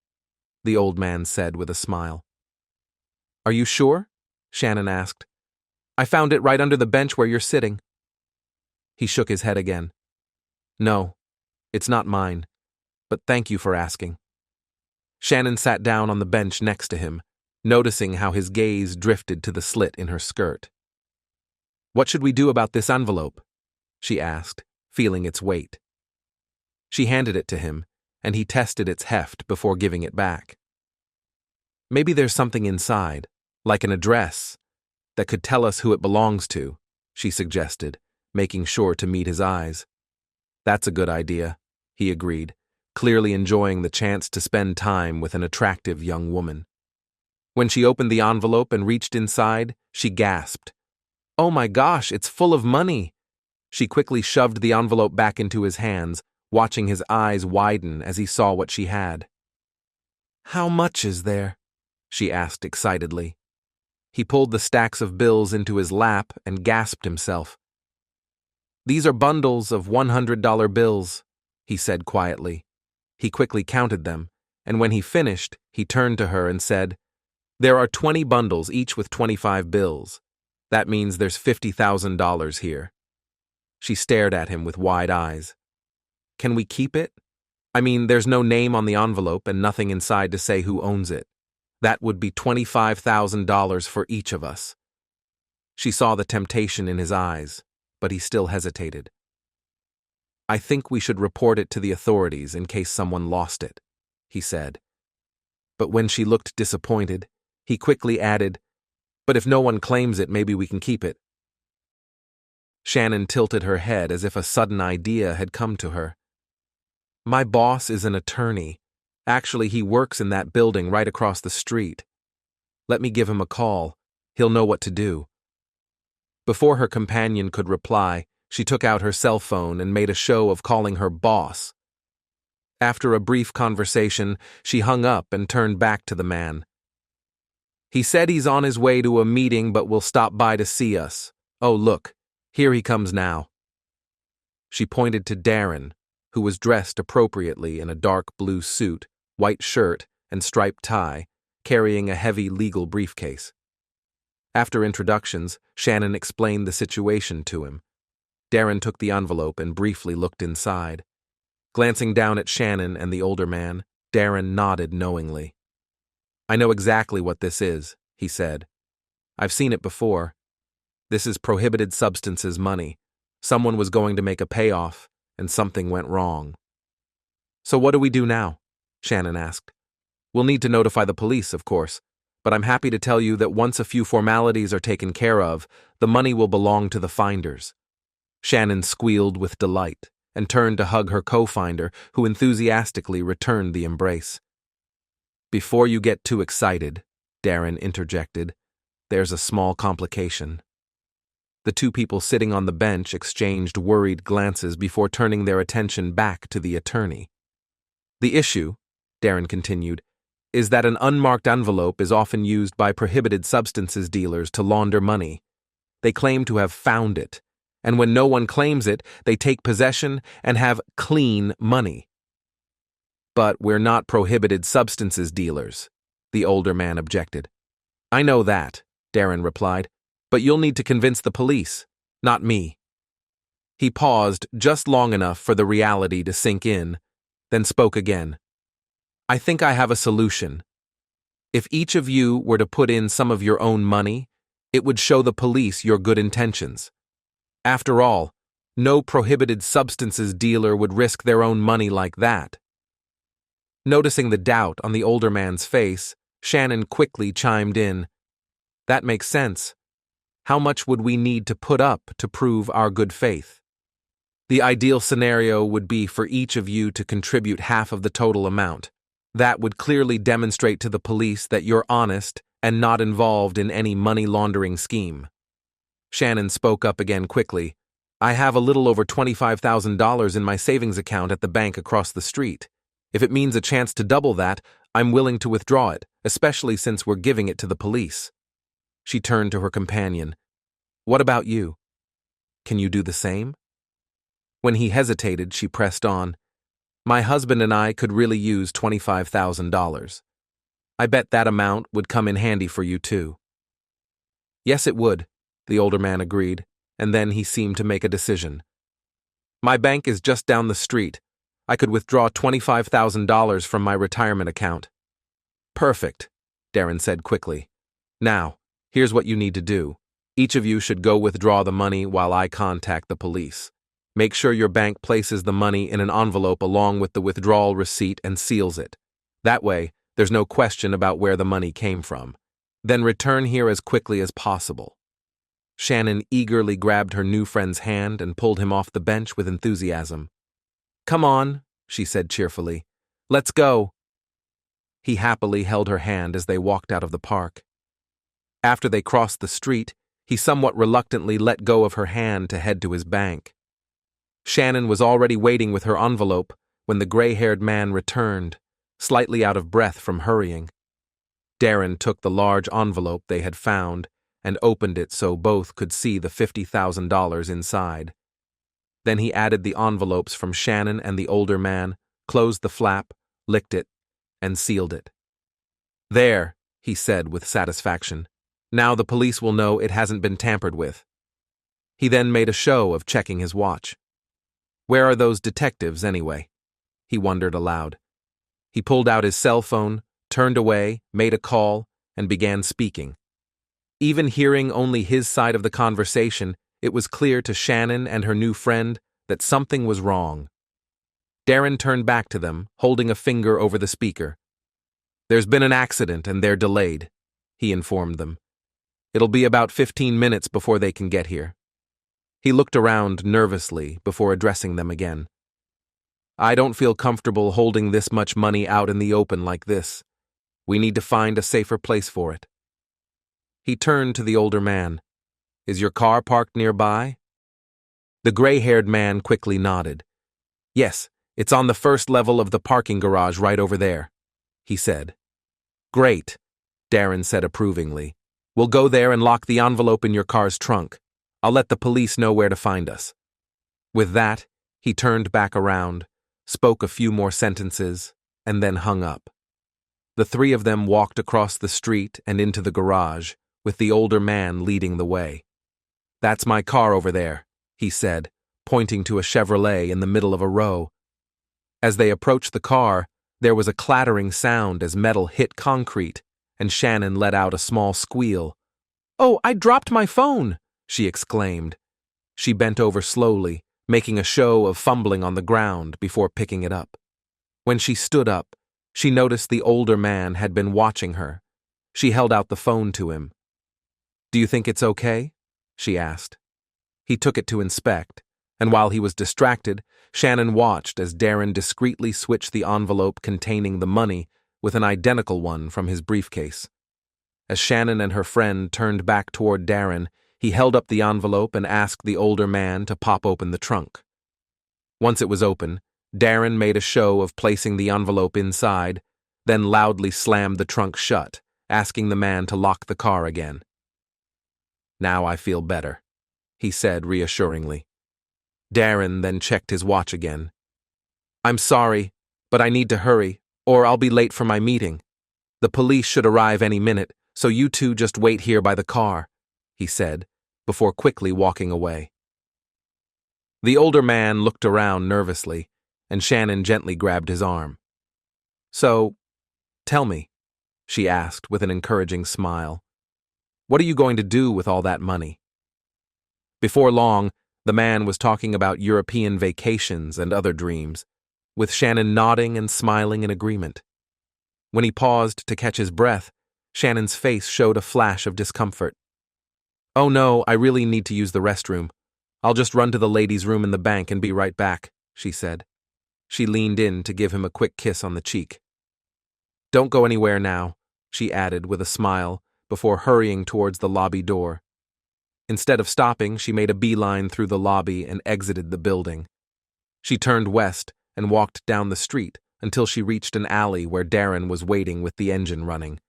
Speaker 1: the old man said with a smile. "Are you sure?" Shannon asked. "I found it right under the bench where you're sitting." He shook his head again. "No, it's not mine, but thank you for asking." Shannon sat down on the bench next to him, noticing how his gaze drifted to the slit in her skirt. "What should we do about this envelope?" she asked, feeling its weight. She handed it to him, and he tested its heft before giving it back. "Maybe there's something inside, like an address, that could tell us who it belongs to," she suggested, making sure to meet his eyes. "That's a good idea," he agreed, clearly enjoying the chance to spend time with an attractive young woman. When she opened the envelope and reached inside, she gasped. "Oh my gosh, it's full of money!" She quickly shoved the envelope back into his hands, watching his eyes widen as he saw what she had. "How much is there?" she asked excitedly. He pulled the stacks of bills into his lap and gasped himself. "These are bundles of $100 bills," he said quietly. He quickly counted them, and when he finished, he turned to her and said, "There are 20 bundles, each with 25 bills. That means there's $50,000 here." She stared at him with wide eyes. "Can we keep it? I mean, there's no name on the envelope and nothing inside to say who owns it. That would be $25,000 for each of us." She saw the temptation in his eyes, but he still hesitated. "I think we should report it to the authorities in case someone lost it," he said. But when she looked disappointed, he quickly added, "But if no one claims it, maybe we can keep it." Shannon tilted her head as if a sudden idea had come to her. "My boss is an attorney. Actually, he works in that building right across the street. Let me give him a call. He'll know what to do." Before her companion could reply, she took out her cell phone and made a show of calling her boss. After a brief conversation, she hung up and turned back to the man. "He said he's on his way to a meeting but will stop by to see us. Oh, look, here he comes now." She pointed to Darren, who was dressed appropriately in a dark blue suit, white shirt, and striped tie, carrying a heavy legal briefcase. After introductions, Shannon explained the situation to him. Darren took the envelope and briefly looked inside. Glancing down at Shannon and the older man, Darren nodded knowingly. "I know exactly what this is," he said. "I've seen it before. This is prohibited substances money. Someone was going to make a payoff, and something went wrong." "So what do we do now?" Shannon asked. "We'll need to notify the police, of course, but I'm happy to tell you that once a few formalities are taken care of, the money will belong to the finders." Shannon squealed with delight and turned to hug her co-finder, who enthusiastically returned the embrace. "Before you get too excited," Darren interjected, "there's a small complication." The two people sitting on the bench exchanged worried glances before turning their attention back to the attorney. "The issue," Darren continued, "is that an unmarked envelope is often used by prohibited substances dealers to launder money. They claim to have found it, and when no one claims it, they take possession and have clean money." "But we're not prohibited substances dealers," the older man objected. "I know that," Darren replied, "but you'll need to convince the police, not me." He paused just long enough for the reality to sink in, then spoke again. I think I have a solution. If each of you were to put in some of your own money, it would show the police your good intentions. After all, no prohibited substances dealer would risk their own money like that. Noticing the doubt on the older man's face, Shannon quickly chimed in. That makes sense. How much would we need to put up to prove our good faith? The ideal scenario would be for each of you to contribute half of the total amount. That would clearly demonstrate to the police that you're honest and not involved in any money laundering scheme. Shannon spoke up again quickly. I have a little over $25,000 in my savings account at the bank across the street. If it means a chance to double that, I'm willing to withdraw it, especially since we're giving it to the police. She turned to her companion. What about you? Can you do the same? When he hesitated, she pressed on. My husband and I could really use $25,000. I bet that amount would come in handy for you too. Yes, it would, the older man agreed, and then he seemed to make a decision. My bank is just down the street. I could withdraw $25,000 from my retirement account. Perfect, Darren said quickly. Now, here's what you need to do. Each of you should go withdraw the money while I contact the police. Make sure your bank places the money in an envelope along with the withdrawal receipt and seals it. That way, there's no question about where the money came from. Then return here as quickly as possible. Shannon eagerly grabbed her new friend's hand and pulled him off the bench with enthusiasm. Come on, she said cheerfully. Let's go. He happily held her hand as they walked out of the park. After they crossed the street, he somewhat reluctantly let go of her hand to head to his bank. Shannon was already waiting with her envelope when the gray-haired man returned, slightly out of breath from hurrying. Darren took the large envelope they had found and opened it so both could see the $50,000 inside. Then he added the envelopes from Shannon and the older man, closed the flap, licked it, and sealed it. There, he said with satisfaction. Now the police will know it hasn't been tampered with. He then made a show of checking his watch. Where are those detectives, anyway? He wondered aloud. He pulled out his cell phone, turned away, made a call, and began speaking. Even hearing only his side of the conversation, it was clear to Shannon and her new friend that something was wrong. Darren turned back to them, holding a finger over the speaker. There's been an accident and they're delayed, he informed them. It'll be about 15 minutes before they can get here. He looked around nervously before addressing them again. I don't feel comfortable holding this much money out in the open like this. We need to find a safer place for it. He turned to the older man. Is your car parked nearby? The gray-haired man quickly nodded. Yes, it's on the first level of the parking garage right over there, he said. Great, Darren said approvingly. We'll go there and lock the envelope in your car's trunk. I'll let the police know where to find us. With that, he turned back around, spoke a few more sentences, and then hung up. The three of them walked across the street and into the garage, with the older man leading the way. That's my car over there, he said, pointing to a Chevrolet in the middle of a row. As they approached the car, there was a clattering sound as metal hit concrete, and Shannon let out a small squeal. Oh, I dropped my phone, she exclaimed. She bent over slowly, making a show of fumbling on the ground before picking it up. When she stood up, she noticed the older man had been watching her. She held out the phone to him. Do you think it's okay? She asked. He took it to inspect, and while he was distracted, Shannon watched as Darren discreetly switched the envelope containing the money with an identical one from his briefcase. As Shannon and her friend turned back toward Darren, he held up the envelope and asked the older man to pop open the trunk. Once it was open, Darren made a show of placing the envelope inside, then loudly slammed the trunk shut, asking the man to lock the car again. Now I feel better, he said reassuringly. Darren then checked his watch again. I'm sorry, but I need to hurry, or I'll be late for my meeting. The police should arrive any minute, so you two just wait here by the car, he said, before quickly walking away. The older man looked around nervously, and Shannon gently grabbed his arm. So, Tell me, she asked with an encouraging smile. What are you going to do with all that money? Before long, the man was talking about European vacations and other dreams, with Shannon nodding and smiling in agreement. When he paused to catch his breath, Shannon's face showed a flash of discomfort. Oh no, I really need to use the restroom. I'll just run to the ladies' room in the bank and be right back, she said. She leaned in to give him a quick kiss on the cheek. Don't go anywhere now, she added with a smile before hurrying towards the lobby door. Instead of stopping, she made a beeline through the lobby and exited the building. She turned west and walked down the street until she reached an alley where Darren was waiting with the engine running.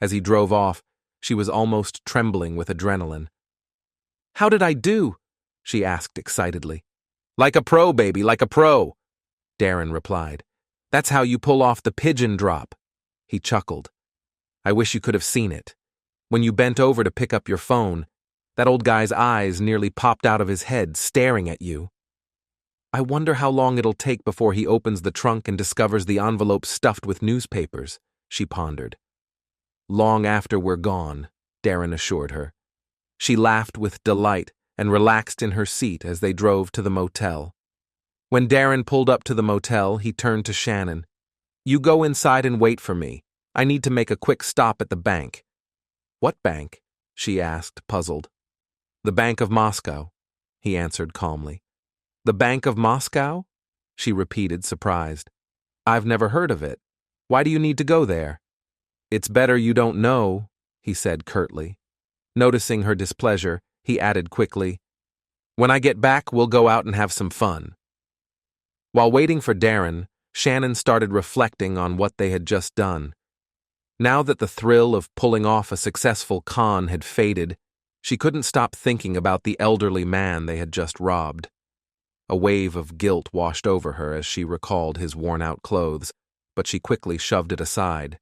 Speaker 1: As he drove off, she was almost trembling with adrenaline. How did I do? She asked excitedly. Like a pro, baby, like a pro, Darren replied. That's how you pull off the pigeon drop. He chuckled. I wish you could have seen it. When you bent over to pick up your phone, that old guy's eyes nearly popped out of his head, staring at you. I wonder how long it'll take before he opens the trunk and discovers the envelope stuffed with newspapers, she pondered. Long after we're gone, Darren assured her. She laughed with delight and relaxed in her seat as they drove to the motel. When Darren pulled up to the motel, he turned to Shannon. You go inside and wait for me. I need to make a quick stop at the bank. What bank? She asked, puzzled. The Bank of Moscow, he answered calmly. The Bank of Moscow? She repeated, surprised. I've never heard of it. Why do you need to go there? It's better you don't know, he said curtly. Noticing her displeasure, he added quickly, When I get back, we'll go out and have some fun. While waiting for Darren, Shannon started reflecting on what they had just done. Now that the thrill of pulling off a successful con had faded, she couldn't stop thinking about the elderly man they had just robbed. A wave of guilt washed over her as she recalled his worn-out clothes, but she quickly shoved it aside.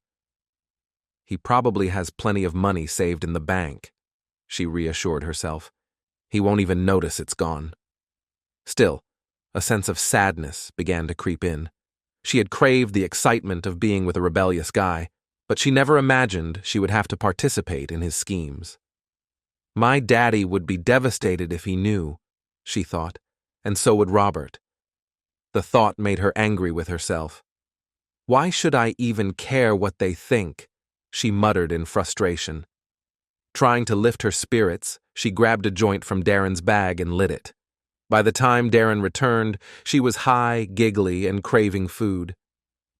Speaker 1: He probably has plenty of money saved in the bank, she reassured herself. He won't even notice it's gone. Still, a sense of sadness began to creep in. She had craved the excitement of being with a rebellious guy, but she never imagined she would have to participate in his schemes. My daddy would be devastated if he knew, she thought, and so would Robert. The thought made her angry with herself. Why should I even care what they think? She muttered in frustration. Trying to lift her spirits, she grabbed a joint from Darren's bag and lit it. By the time Darren returned, she was high, giggly, and craving food.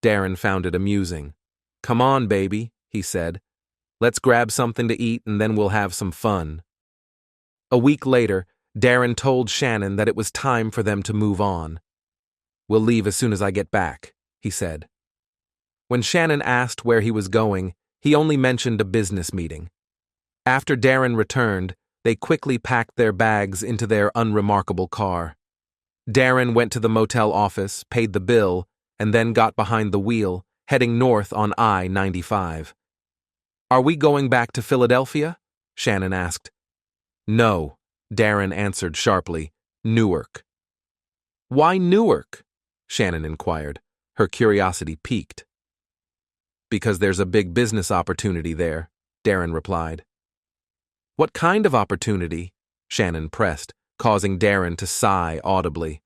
Speaker 1: Darren found it amusing. Come on, baby, he said. Let's grab something to eat and then we'll have some fun. A week later, Darren told Shannon that it was time for them to move on. We'll leave as soon as I get back, he said. When Shannon asked where he was going, he only mentioned a business meeting. After Darren returned, they quickly packed their bags into their unremarkable car. Darren went to the motel office, paid the bill, and then got behind the wheel, heading north on I-95. Are we going back to Philadelphia? Shannon asked. No, Darren answered sharply. Newark. Why Newark? Shannon inquired, her curiosity piqued. Because there's a big business opportunity there, Darren replied. What kind of opportunity? Shannon pressed, causing Darren to sigh audibly.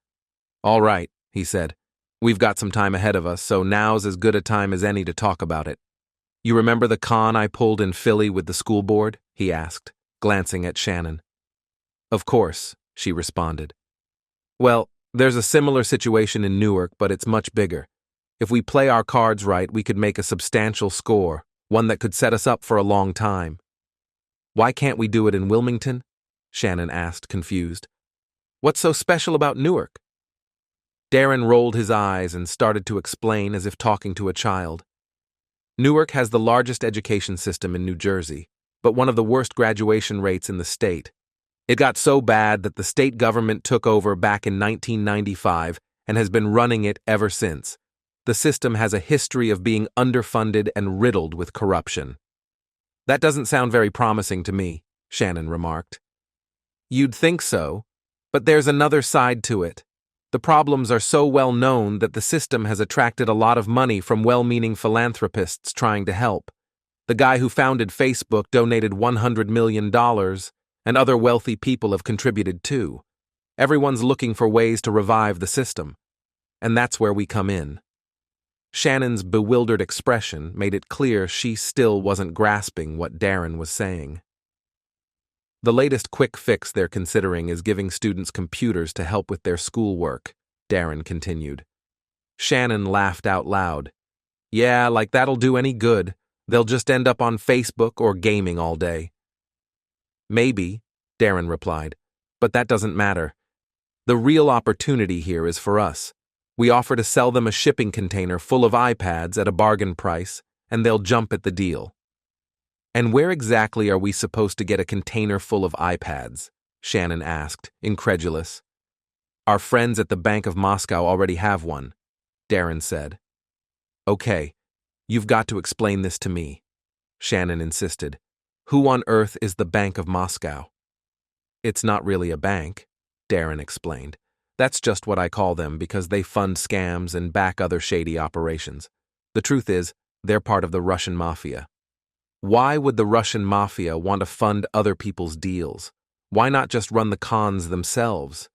Speaker 1: All right, he said. We've got some time ahead of us, so now's as good a time as any to talk about it. You remember the con I pulled in Philly with the school board? He asked, glancing at Shannon. Of course, she responded. Well, there's a similar situation in Newark, but it's much bigger. If we play our cards right, we could make a substantial score, one that could set us up for a long time. Why can't we do it in Wilmington? Shannon asked, confused. What's so special about Newark? Darren rolled his eyes and started to explain as if talking to a child. Newark has the largest education system in New Jersey, but one of the worst graduation rates in the state. It got so bad that the state government took over back in 1995 and has been running it ever since. The system has a history of being underfunded and riddled with corruption. That doesn't sound very promising to me, Shannon remarked. You'd think so, but there's another side to it. The problems are so well known that the system has attracted a lot of money from well-meaning philanthropists trying to help. The guy who founded Facebook donated $100 million, and other wealthy people have contributed too. Everyone's looking for ways to revive the system. And that's where we come in. Shannon's bewildered expression made it clear she still wasn't grasping what Darren was saying. The latest quick fix they're considering is giving students computers to help with their schoolwork, Darren continued. Shannon laughed out loud. Yeah, like that'll do any good. They'll just end up on Facebook or gaming all day. Maybe, Darren replied, but that doesn't matter. The real opportunity here is for us. We offer to sell them a shipping container full of iPads at a bargain price, and they'll jump at the deal. And where exactly are we supposed to get a container full of iPads? Shannon asked, incredulous. Our friends at the Bank of Moscow already have one, Darren said. Okay, you've got to explain this to me, Shannon insisted. Who on earth is the Bank of Moscow? It's not really a bank, Darren explained. That's just what I call them because they fund scams and back other shady operations. The truth is, they're part of the Russian mafia. Why would the Russian mafia want to fund other people's deals? Why not just run the cons themselves?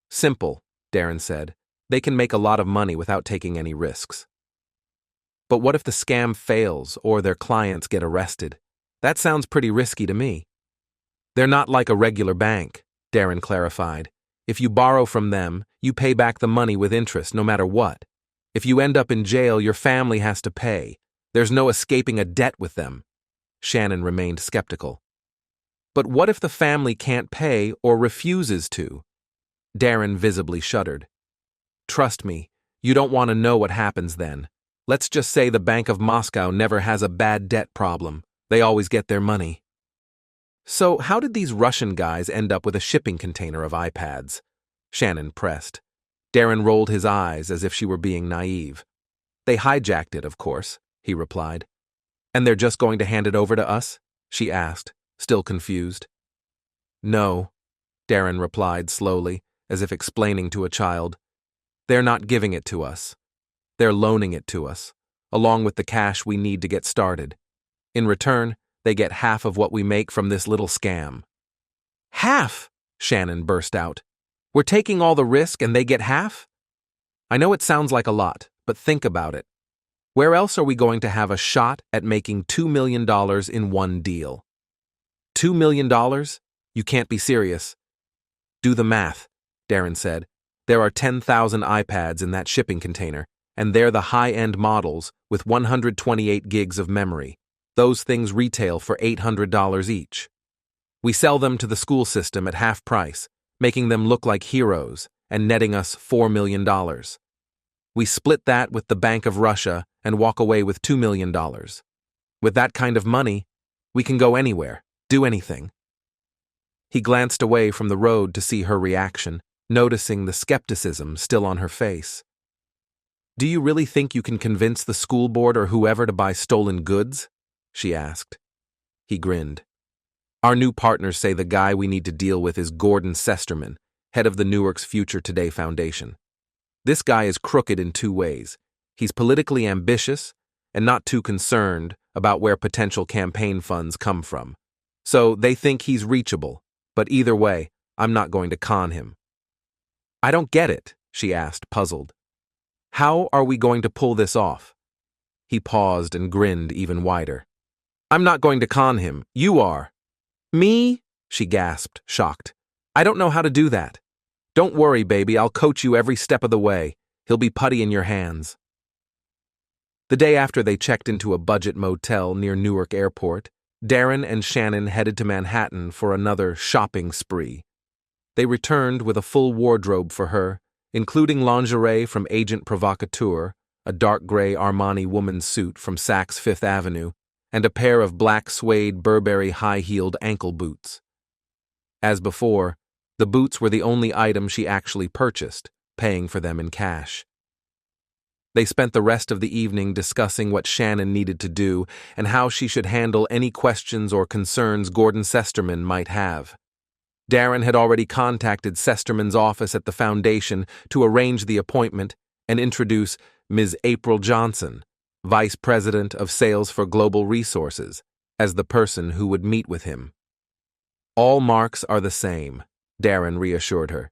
Speaker 1: Simple, Darren said. They can make a lot of money without taking any risks. But what if the scam fails or their clients get arrested? That sounds pretty risky to me. They're not like a regular bank, Darren clarified. If you borrow from them, you pay back the money with interest no matter what. If you end up in jail, your family has to pay. There's no escaping a debt with them. Shannon remained skeptical. But what if the family can't pay or refuses to? Darren visibly shuddered. Trust me, you don't want to know what happens then. Let's just say the Bank of Moscow never has a bad debt problem. They always get their money. So how did these Russian guys end up with a shipping container of iPads? Shannon pressed. Darren rolled his eyes as if she were being naive. They hijacked it, of course, he replied. And they're just going to hand it over to us? She asked, still confused. No, Darren replied slowly, as if explaining to a child. They're not giving it to us. They're loaning it to us, along with the cash we need to get started. In return, they get half of what we make from this little scam. Half? Shannon burst out. We're taking all the risk and they get half? I know it sounds like a lot, but think about it. Where else are we going to have a shot at making $2 million in one deal? $2 million? You can't be serious. Do the math, Darren said. There are 10,000 iPads in that shipping container, and they're the high-end models with 128 gigs of memory. Those things retail for $800 each. We sell them to the school system at half price, making them look like heroes and netting us $4 million. We split that with the Bank of Russia and walk away with $2 million. With that kind of money, we can go anywhere, do anything. He glanced away from the road to see her reaction, noticing the skepticism still on her face. Do you really think you can convince the school board or whoever to buy stolen goods? She asked. He grinned. Our new partners say the guy we need to deal with is Gordon Sesterman, head of the Newark's Future Today Foundation. This guy is crooked in two ways. He's politically ambitious and not too concerned about where potential campaign funds come from. So they think he's reachable, but either way, I'm not going to con him. I don't get it, she asked, puzzled. How are we going to pull this off? He paused and grinned even wider. I'm not going to con him. You are. Me? She gasped, shocked. I don't know how to do that. Don't worry, baby. I'll coach you every step of the way. He'll be putty in your hands. The day after they checked into a budget motel near Newark Airport, Darren and Shannon headed to Manhattan for another shopping spree. They returned with a full wardrobe for her, including lingerie from Agent Provocateur, a dark gray Armani woman's suit from Saks Fifth Avenue, and a pair of black suede Burberry high-heeled ankle boots. As before, the boots were the only item she actually purchased, paying for them in cash. They spent the rest of the evening discussing what Shannon needed to do and how she should handle any questions or concerns Gordon Sesterman might have. Darren had already contacted Sesterman's office at the foundation to arrange the appointment and introduce Ms. April Johnson, Vice President of Sales for Global Resources, as the person who would meet with him. All marks are the same, Darren reassured her.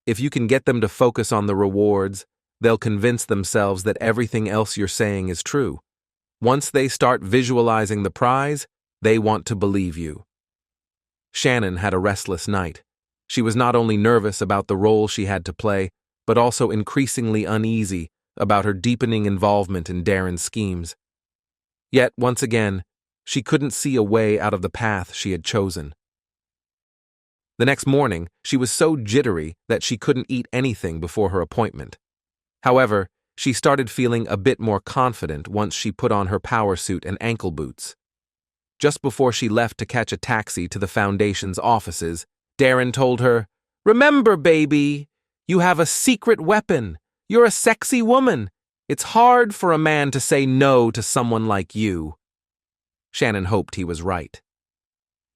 Speaker 1: If you can get them to focus on the rewards, they'll convince themselves that everything else you're saying is true. Once they start visualizing the prize, they want to believe you. Shannon had a restless night. She was not only nervous about the role she had to play, but also increasingly uneasy about her deepening involvement in Darren's schemes. Yet, once again, she couldn't see a way out of the path she had chosen. The next morning, she was so jittery that she couldn't eat anything before her appointment. However, she started feeling a bit more confident once she put on her power suit and ankle boots. Just before she left to catch a taxi to the foundation's offices, Darren told her, "Remember, baby, you have a secret weapon. You're a sexy woman. It's hard for a man to say no to someone like you." Shannon hoped he was right.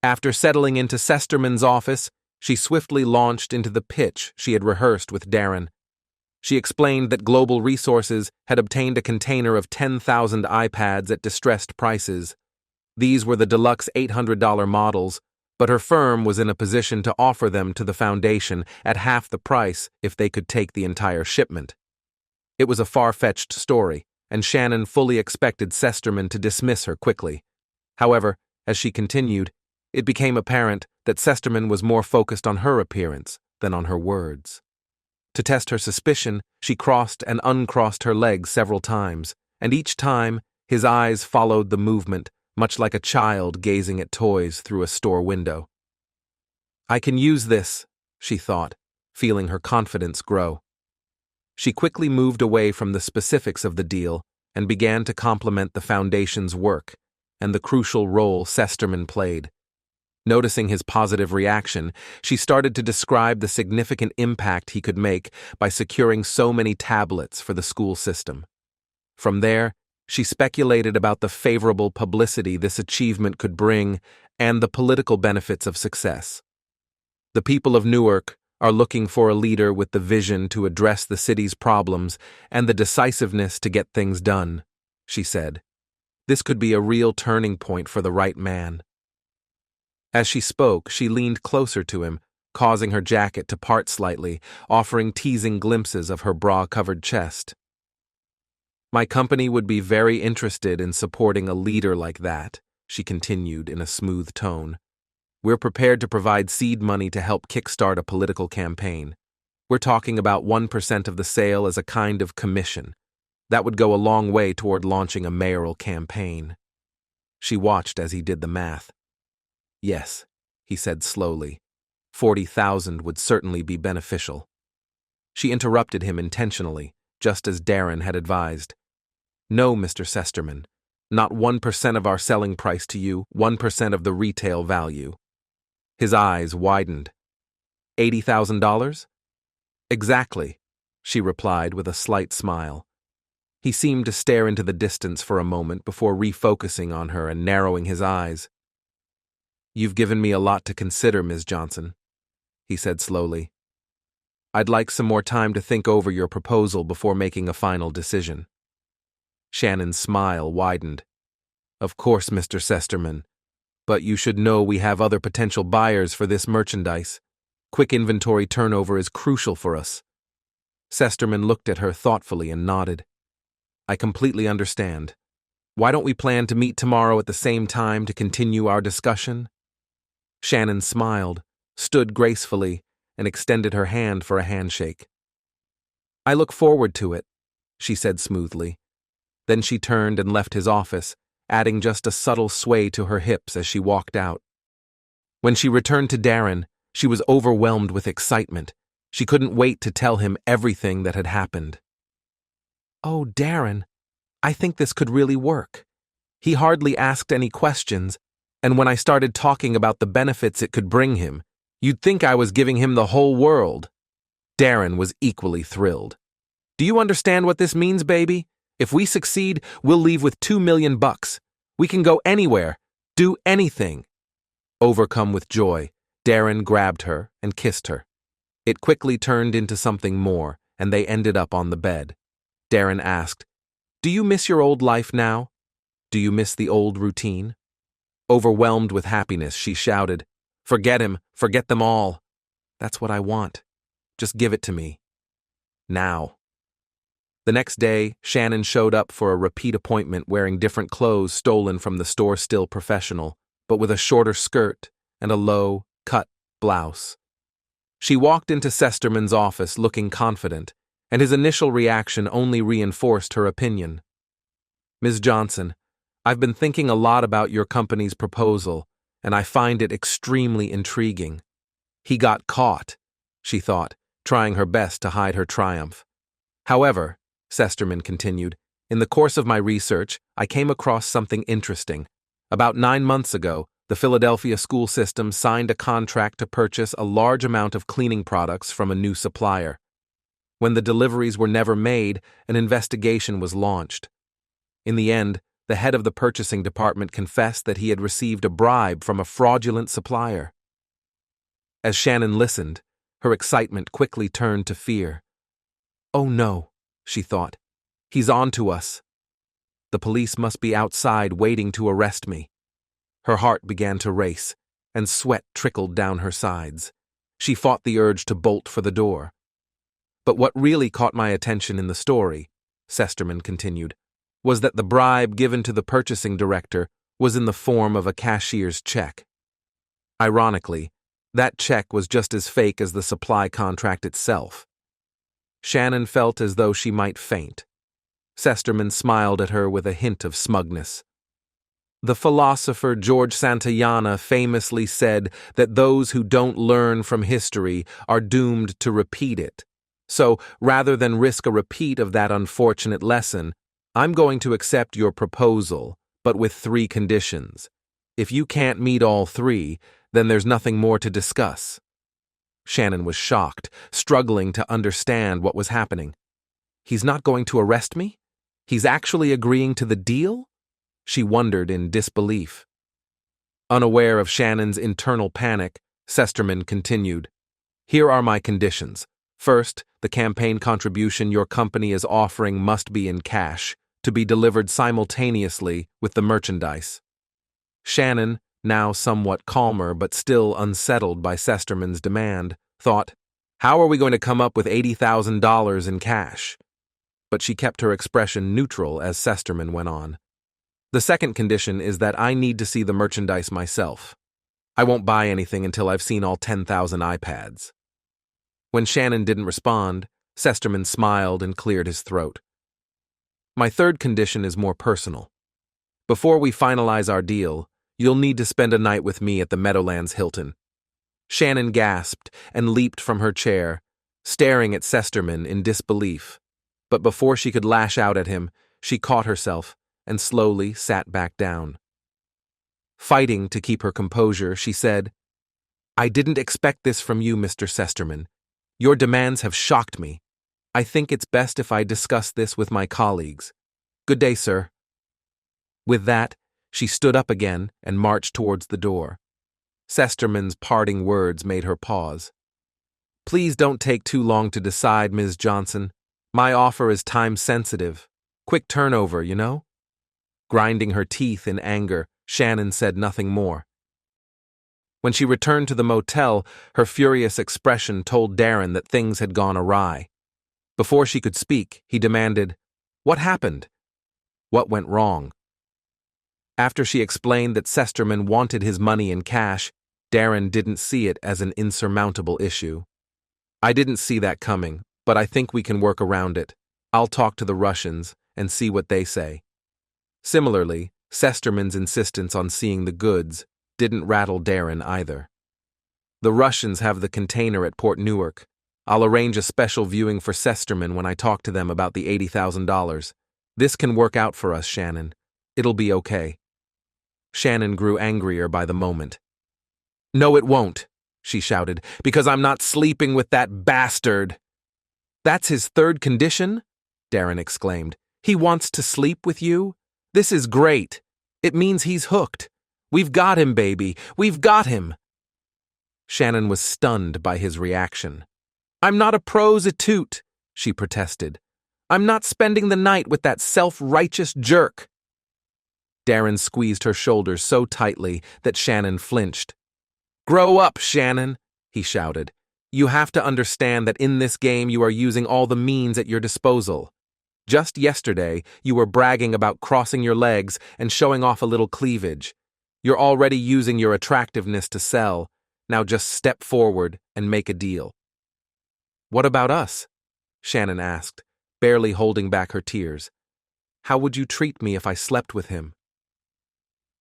Speaker 1: After settling into Sesterman's office, she swiftly launched into the pitch she had rehearsed with Darren. She explained that Global Resources had obtained a container of 10,000 iPads at distressed prices. These were the deluxe $800 models, but her firm was in a position to offer them to the foundation at half the price if they could take the entire shipment. It was a far-fetched story, and Shannon fully expected Sesterman to dismiss her quickly. However, as she continued, it became apparent that Sesterman was more focused on her appearance than on her words. To test her suspicion, she crossed and uncrossed her legs several times, and each time his eyes followed the movement, much like a child gazing at toys through a store window. "I can use this," she thought, feeling her confidence grow. She quickly moved away from the specifics of the deal and began to compliment the foundation's work and the crucial role Sesterman played. Noticing his positive reaction, she started to describe the significant impact he could make by securing so many tablets for the school system. From there, she speculated about the favorable publicity this achievement could bring and the political benefits of success. "The people of Newark are looking for a leader with the vision to address the city's problems and the decisiveness to get things done," she said. "This could be a real turning point for the right man." As she spoke, she leaned closer to him, causing her jacket to part slightly, offering teasing glimpses of her bra-covered chest. "My company would be very interested in supporting a leader like that," she continued in a smooth tone. "We're prepared to provide seed money to help kickstart a political campaign. We're talking about 1% of the sale as a kind of commission. That would go a long way toward launching a mayoral campaign." She watched as he did the math. "Yes," he said slowly. 40,000 would certainly be beneficial." She interrupted him intentionally, just as Darren had advised. "No, Mr. Sesterman. Not 1% of our selling price to you, 1% of the retail value." His eyes widened. $80,000? "Exactly," she replied with a slight smile. He seemed to stare into the distance for a moment before refocusing on her and narrowing his eyes. "You've given me a lot to consider, Ms. Johnson," he said slowly. "I'd like some more time to think over your proposal before making a final decision." Shannon's smile widened. "Of course, Mr. Sesterman, but you should know we have other potential buyers for this merchandise. Quick inventory turnover is crucial for us." Sesterman looked at her thoughtfully and nodded. "I completely understand. Why don't we plan to meet tomorrow at the same time to continue our discussion?" Shannon smiled, stood gracefully, and extended her hand for a handshake. "I look forward to it," she said smoothly. Then she turned and left his office, adding just a subtle sway to her hips as she walked out. When she returned to Darren, she was overwhelmed with excitement. She couldn't wait to tell him everything that had happened. "Oh, Darren, I think this could really work. He hardly asked any questions, and when I started talking about the benefits it could bring him, you'd think I was giving him the whole world." Darren was equally thrilled. "Do you understand what this means, baby? If we succeed, we'll leave with $2 million. We can go anywhere, do anything." Overcome with joy, Darren grabbed her and kissed her. It quickly turned into something more, and they ended up on the bed. Darren asked, "Do you miss your old life now? Do you miss the old routine?" Overwhelmed with happiness, she shouted, "Forget him, forget them all. That's what I want. Just give it to me. Now." The next day, Shannon showed up for a repeat appointment wearing different clothes stolen from the store, still professional, but with a shorter skirt and a low, cut blouse. She walked into Sesterman's office looking confident, and his initial reaction only reinforced her opinion. "Ms. Johnson, I've been thinking a lot about your company's proposal, and I find it extremely intriguing." He got caught, she thought, trying her best to hide her triumph. "However," Sesterman continued, "in the course of my research, I came across something interesting. About 9 months ago, the Philadelphia school system signed a contract to purchase a large amount of cleaning products from a new supplier. When the deliveries were never made, an investigation was launched. In the end, the head of the purchasing department confessed that he had received a bribe from a fraudulent supplier." As Shannon listened, her excitement quickly turned to fear. "Oh no," she thought. "He's on to us. The police must be outside waiting to arrest me." Her heart began to race, and sweat trickled down her sides. She fought the urge to bolt for the door. "But what really caught my attention in the story," Sesterman continued, "was that the bribe given to the purchasing director was in the form of a cashier's check. Ironically, that check was just as fake as the supply contract itself." Shannon felt as though she might faint. Sesterman smiled at her with a hint of smugness. "The philosopher George Santayana famously said that those who don't learn from history are doomed to repeat it. So, rather than risk a repeat of that unfortunate lesson, I'm going to accept your proposal, but with 3 conditions. If you can't meet all 3, then there's nothing more to discuss." Shannon was shocked, struggling to understand what was happening. "He's not going to arrest me? He's actually agreeing to the deal?" She wondered in disbelief. Unaware of Shannon's internal panic, Sesterman continued, "Here are my conditions. First, the campaign contribution your company is offering must be in cash, to be delivered simultaneously with the merchandise." Shannon, now somewhat calmer but still unsettled by Sesterman's demand, thought, "How are we going to come up with $80,000 in cash?" But she kept her expression neutral as Sesterman went on. "The second condition is that I need to see the merchandise myself. I won't buy anything until I've seen all 10,000 iPads." When Shannon didn't respond, Sesterman smiled and cleared his throat. "My third condition is more personal. Before we finalize our deal, you'll need to spend a night with me at the Meadowlands Hilton." Shannon gasped and leaped from her chair, staring at Sesterman in disbelief. But before she could lash out at him, she caught herself and slowly sat back down. Fighting to keep her composure, she said, "I didn't expect this from you, Mr. Sesterman. Your demands have shocked me. I think it's best if I discuss this with my colleagues. Good day, sir." With that, she stood up again and marched towards the door. Sesterman's parting words made her pause. "Please don't take too long to decide, Ms. Johnson. My offer is time-sensitive. Quick turnover, you know?" Grinding her teeth in anger, Shannon said nothing more. When she returned to the motel, her furious expression told Darren that things had gone awry. Before she could speak, he demanded, "What happened? What went wrong?" After she explained that Sesterman wanted his money in cash, Darren didn't see it as an insurmountable issue. "I didn't see that coming, but I think we can work around it. I'll talk to the Russians and see what they say." Similarly, Sesterman's insistence on seeing the goods didn't rattle Darren either. "The Russians have the container at Port Newark. I'll arrange a special viewing for Sesterman when I talk to them about the $80,000. This can work out for us, Shannon. It'll be okay." Shannon grew angrier by the moment. "No, it won't," she shouted, "because I'm not sleeping with that bastard." "That's his third condition?" Darren exclaimed. "He wants to sleep with you? This is great. It means he's hooked. We've got him, baby. We've got him." Shannon was stunned by his reaction. "I'm not a prostitute," she protested. "I'm not spending the night with that self-righteous jerk." Darren squeezed her shoulders so tightly that Shannon flinched. "Grow up, Shannon," he shouted. "You have to understand that in this game you are using all the means at your disposal. Just yesterday, you were bragging about crossing your legs and showing off a little cleavage. You're already using your attractiveness to sell. Now just step forward and make a deal." "What about us?" Shannon asked, barely holding back her tears. "How would you treat me if I slept with him?"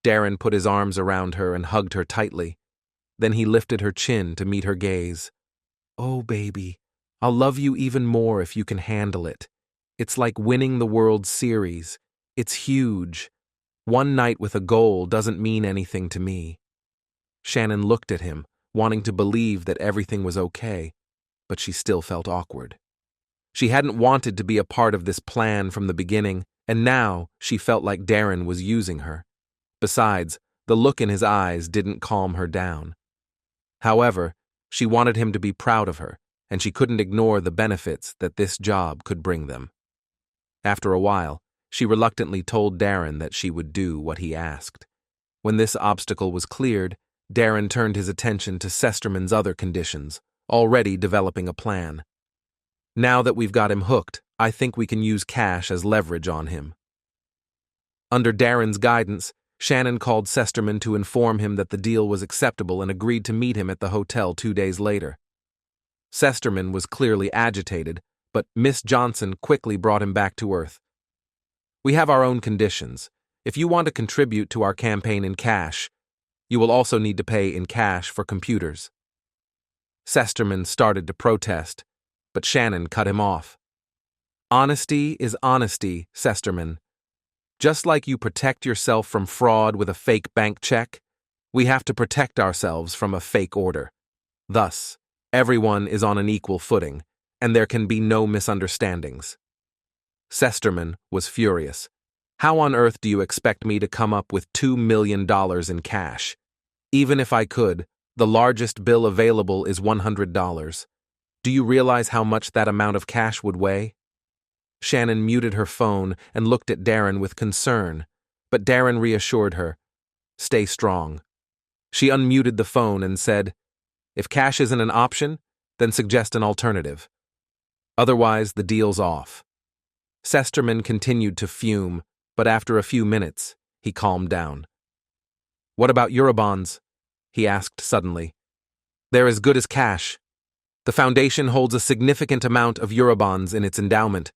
Speaker 1: Darren put his arms around her and hugged her tightly. Then he lifted her chin to meet her gaze. "Oh, baby, I'll love you even more if you can handle it. It's like winning the World Series. It's huge. One night with a goal doesn't mean anything to me." Shannon looked at him, wanting to believe that everything was okay, but she still felt awkward. She hadn't wanted to be a part of this plan from the beginning, and now she felt like Darren was using her. Besides, the look in his eyes didn't calm her down. However, she wanted him to be proud of her, and she couldn't ignore the benefits that this job could bring them. After a while, she reluctantly told Darren that she would do what he asked. When this obstacle was cleared, Darren turned his attention to Sesterman's other conditions, already developing a plan. "Now that we've got him hooked, I think we can use cash as leverage on him." Under Darren's guidance, Shannon called Sesterman to inform him that the deal was acceptable and agreed to meet him at the hotel 2 days later. Sesterman was clearly agitated, but Miss Johnson quickly brought him back to earth. "We have our own conditions. If you want to contribute to our campaign in cash, you will also need to pay in cash for computers." Sesterman started to protest, but Shannon cut him off. "Honesty is honesty, Sesterman. Just like you protect yourself from fraud with a fake bank check, we have to protect ourselves from a fake order. Thus, everyone is on an equal footing, and there can be no misunderstandings." Sesterman was furious. "How on earth do you expect me to come up with $2 million in cash? Even if I could, the largest bill available is $100. Do you realize how much that amount of cash would weigh?" Shannon muted her phone and looked at Darren with concern, but Darren reassured her. "Stay strong." She unmuted the phone and said, "If cash isn't an option, then suggest an alternative. Otherwise, the deal's off." Sesterman continued to fume, but after a few minutes, he calmed down. "What about Eurobonds?" he asked suddenly. "They're as good as cash. The Foundation holds a significant amount of Eurobonds in its endowment.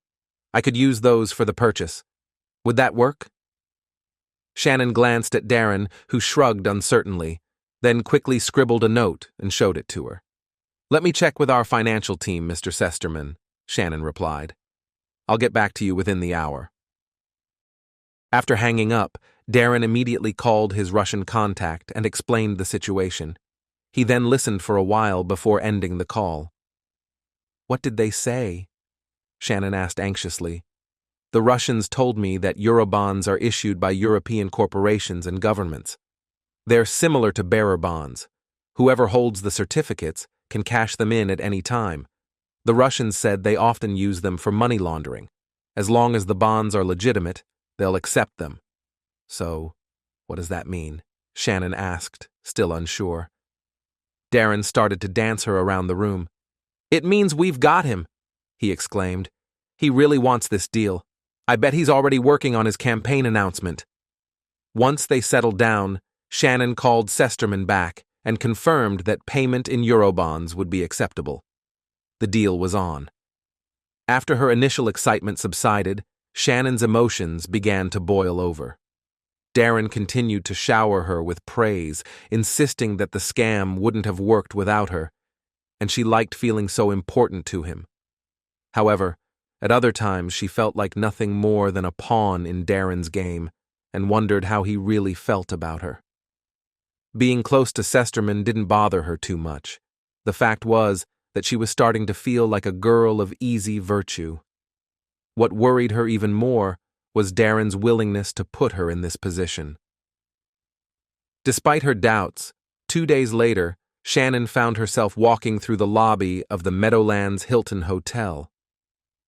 Speaker 1: I could use those for the purchase. Would that work?" Shannon glanced at Darren, who shrugged uncertainly, then quickly scribbled a note and showed it to her. "Let me check with our financial team, Mr. Sesterman," Shannon replied. "I'll get back to you within the hour." After hanging up, Darren immediately called his Russian contact and explained the situation. He then listened for a while before ending the call. "What did they say?" Shannon asked anxiously. "The Russians told me that Eurobonds are issued by European corporations and governments. They're similar to bearer bonds. Whoever holds the certificates can cash them in at any time. The Russians said they often use them for money laundering. As long as the bonds are legitimate, they'll accept them." "So, what does that mean?" Shannon asked, still unsure. Darren started to dance her around the room. "It means we've got him," he exclaimed. "He really wants this deal. I bet he's already working on his campaign announcement." Once they settled down, Shannon called Sesterman back and confirmed that payment in Eurobonds would be acceptable. The deal was on. After her initial excitement subsided, Shannon's emotions began to boil over. Darren continued to shower her with praise, insisting that the scam wouldn't have worked without her, and she liked feeling so important to him. However, at other times she felt like nothing more than a pawn in Darren's game, and wondered how he really felt about her. Being close to Sesterman didn't bother her too much. The fact was that she was starting to feel like a girl of easy virtue. What worried her even more was Darren's willingness to put her in this position. Despite her doubts, 2 days later, Shannon found herself walking through the lobby of the Meadowlands Hilton Hotel.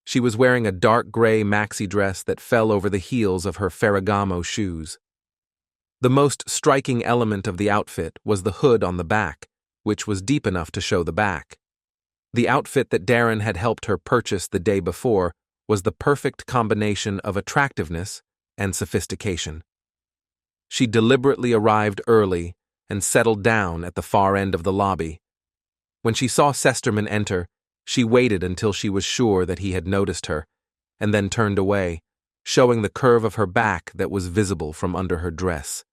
Speaker 1: She was wearing a dark gray maxi dress that fell over the heels of her Ferragamo shoes. The most striking element of the outfit was the hood on the back, which was deep enough to show the back. The outfit that Darren had helped her purchase the day before was the perfect combination of attractiveness and sophistication. She deliberately arrived early and settled down at the far end of the lobby. When she saw Sesterman enter, she waited until she was sure that he had noticed her, and then turned away, showing the curve of her back that was visible from under her dress.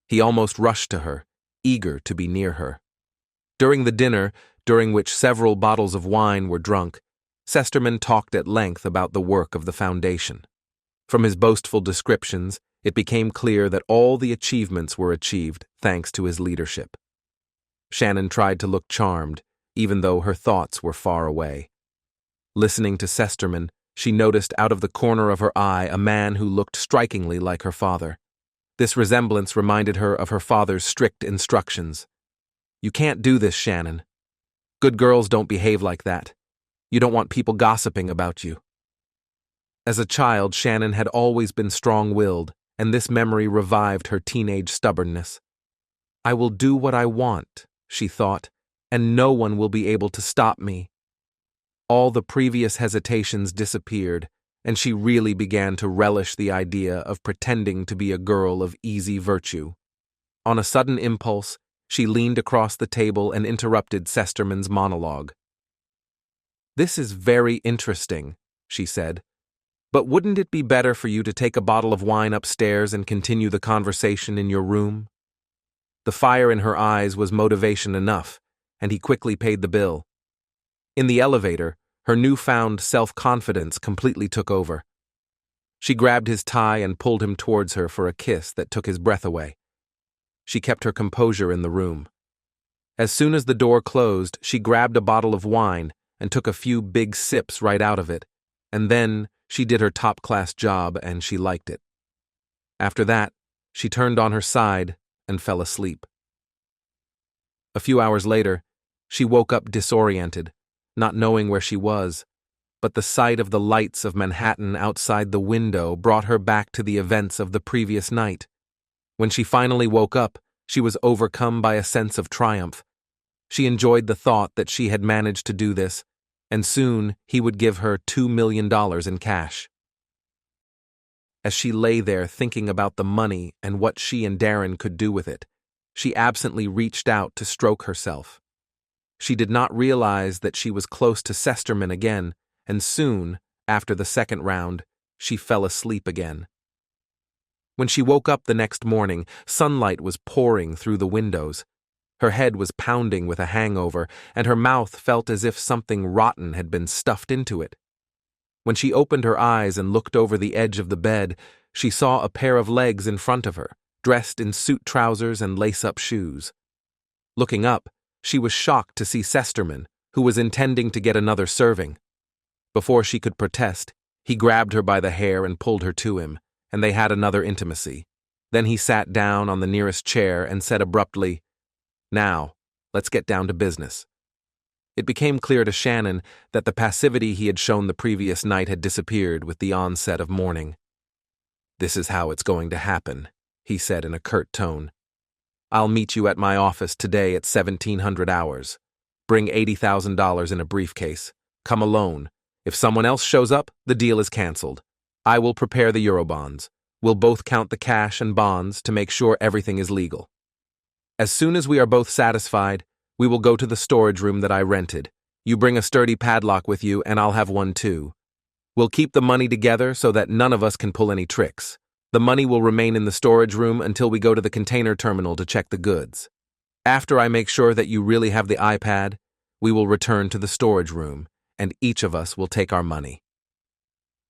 Speaker 1: He almost rushed to her, eager to be near her. During the dinner, during which several bottles of wine were drunk, Sesterman talked at length about the work of the foundation. From his boastful descriptions, it became clear that all the achievements were achieved thanks to his leadership. Shannon tried to look charmed, even though her thoughts were far away. Listening to Sesterman, she noticed out of the corner of her eye a man who looked strikingly like her father. This resemblance reminded her of her father's strict instructions. "You can't do this, Shannon. Good girls don't behave like that. You don't want people gossiping about you." As a child, Shannon had always been strong-willed, and this memory revived her teenage stubbornness. "I will do what I want," she thought, "and no one will be able to stop me." All the previous hesitations disappeared, and she really began to relish the idea of pretending to be a girl of easy virtue. On a sudden impulse, she leaned across the table and interrupted Sesterman's monologue. "This is very interesting," she said. "But wouldn't it be better for you to take a bottle of wine upstairs and continue the conversation in your room?" The fire in her eyes was motivation enough, and he quickly paid the bill. In the elevator, her newfound self-confidence completely took over. She grabbed his tie and pulled him towards her for a kiss that took his breath away. She kept her composure in the room. As soon as the door closed, she grabbed a bottle of wine and took a few big sips right out of it, and then she did her top-class job and she liked it. After that, she turned on her side and fell asleep. A few hours later, she woke up disoriented, not knowing where she was, but the sight of the lights of Manhattan outside the window brought her back to the events of the previous night. When she finally woke up, she was overcome by a sense of triumph. She enjoyed the thought that she had managed to do this, and soon he would give her $2 million in cash. As she lay there thinking about the money and what she and Darren could do with it, she absently reached out to stroke herself. She did not realize that she was close to Sesterman again, and soon, after the second round, she fell asleep again. When she woke up the next morning, sunlight was pouring through the windows. Her head was pounding with a hangover, and her mouth felt as if something rotten had been stuffed into it. When she opened her eyes and looked over the edge of the bed, she saw a pair of legs in front of her, dressed in suit trousers and lace-up shoes. Looking up, she was shocked to see Sesterman, who was intending to get another serving. Before she could protest, he grabbed her by the hair and pulled her to him, and they had another intimacy. Then he sat down on the nearest chair and said abruptly, "Now, let's get down to business." It became clear to Shannon that the passivity he had shown the previous night had disappeared with the onset of morning. "This is how it's going to happen," he said in a curt tone. "I'll meet you at my office today at 1700 hours. Bring $80,000 in a briefcase. Come alone. If someone else shows up, the deal is canceled. I will prepare the Eurobonds. We'll both count the cash and bonds to make sure everything is legal. As soon as we are both satisfied, we will go to the storage room that I rented. You bring a sturdy padlock with you, and I'll have one too. We'll keep the money together so that none of us can pull any tricks. The money will remain in the storage room until we go to the container terminal to check the goods. After I make sure that you really have the iPad, we will return to the storage room, and each of us will take our money."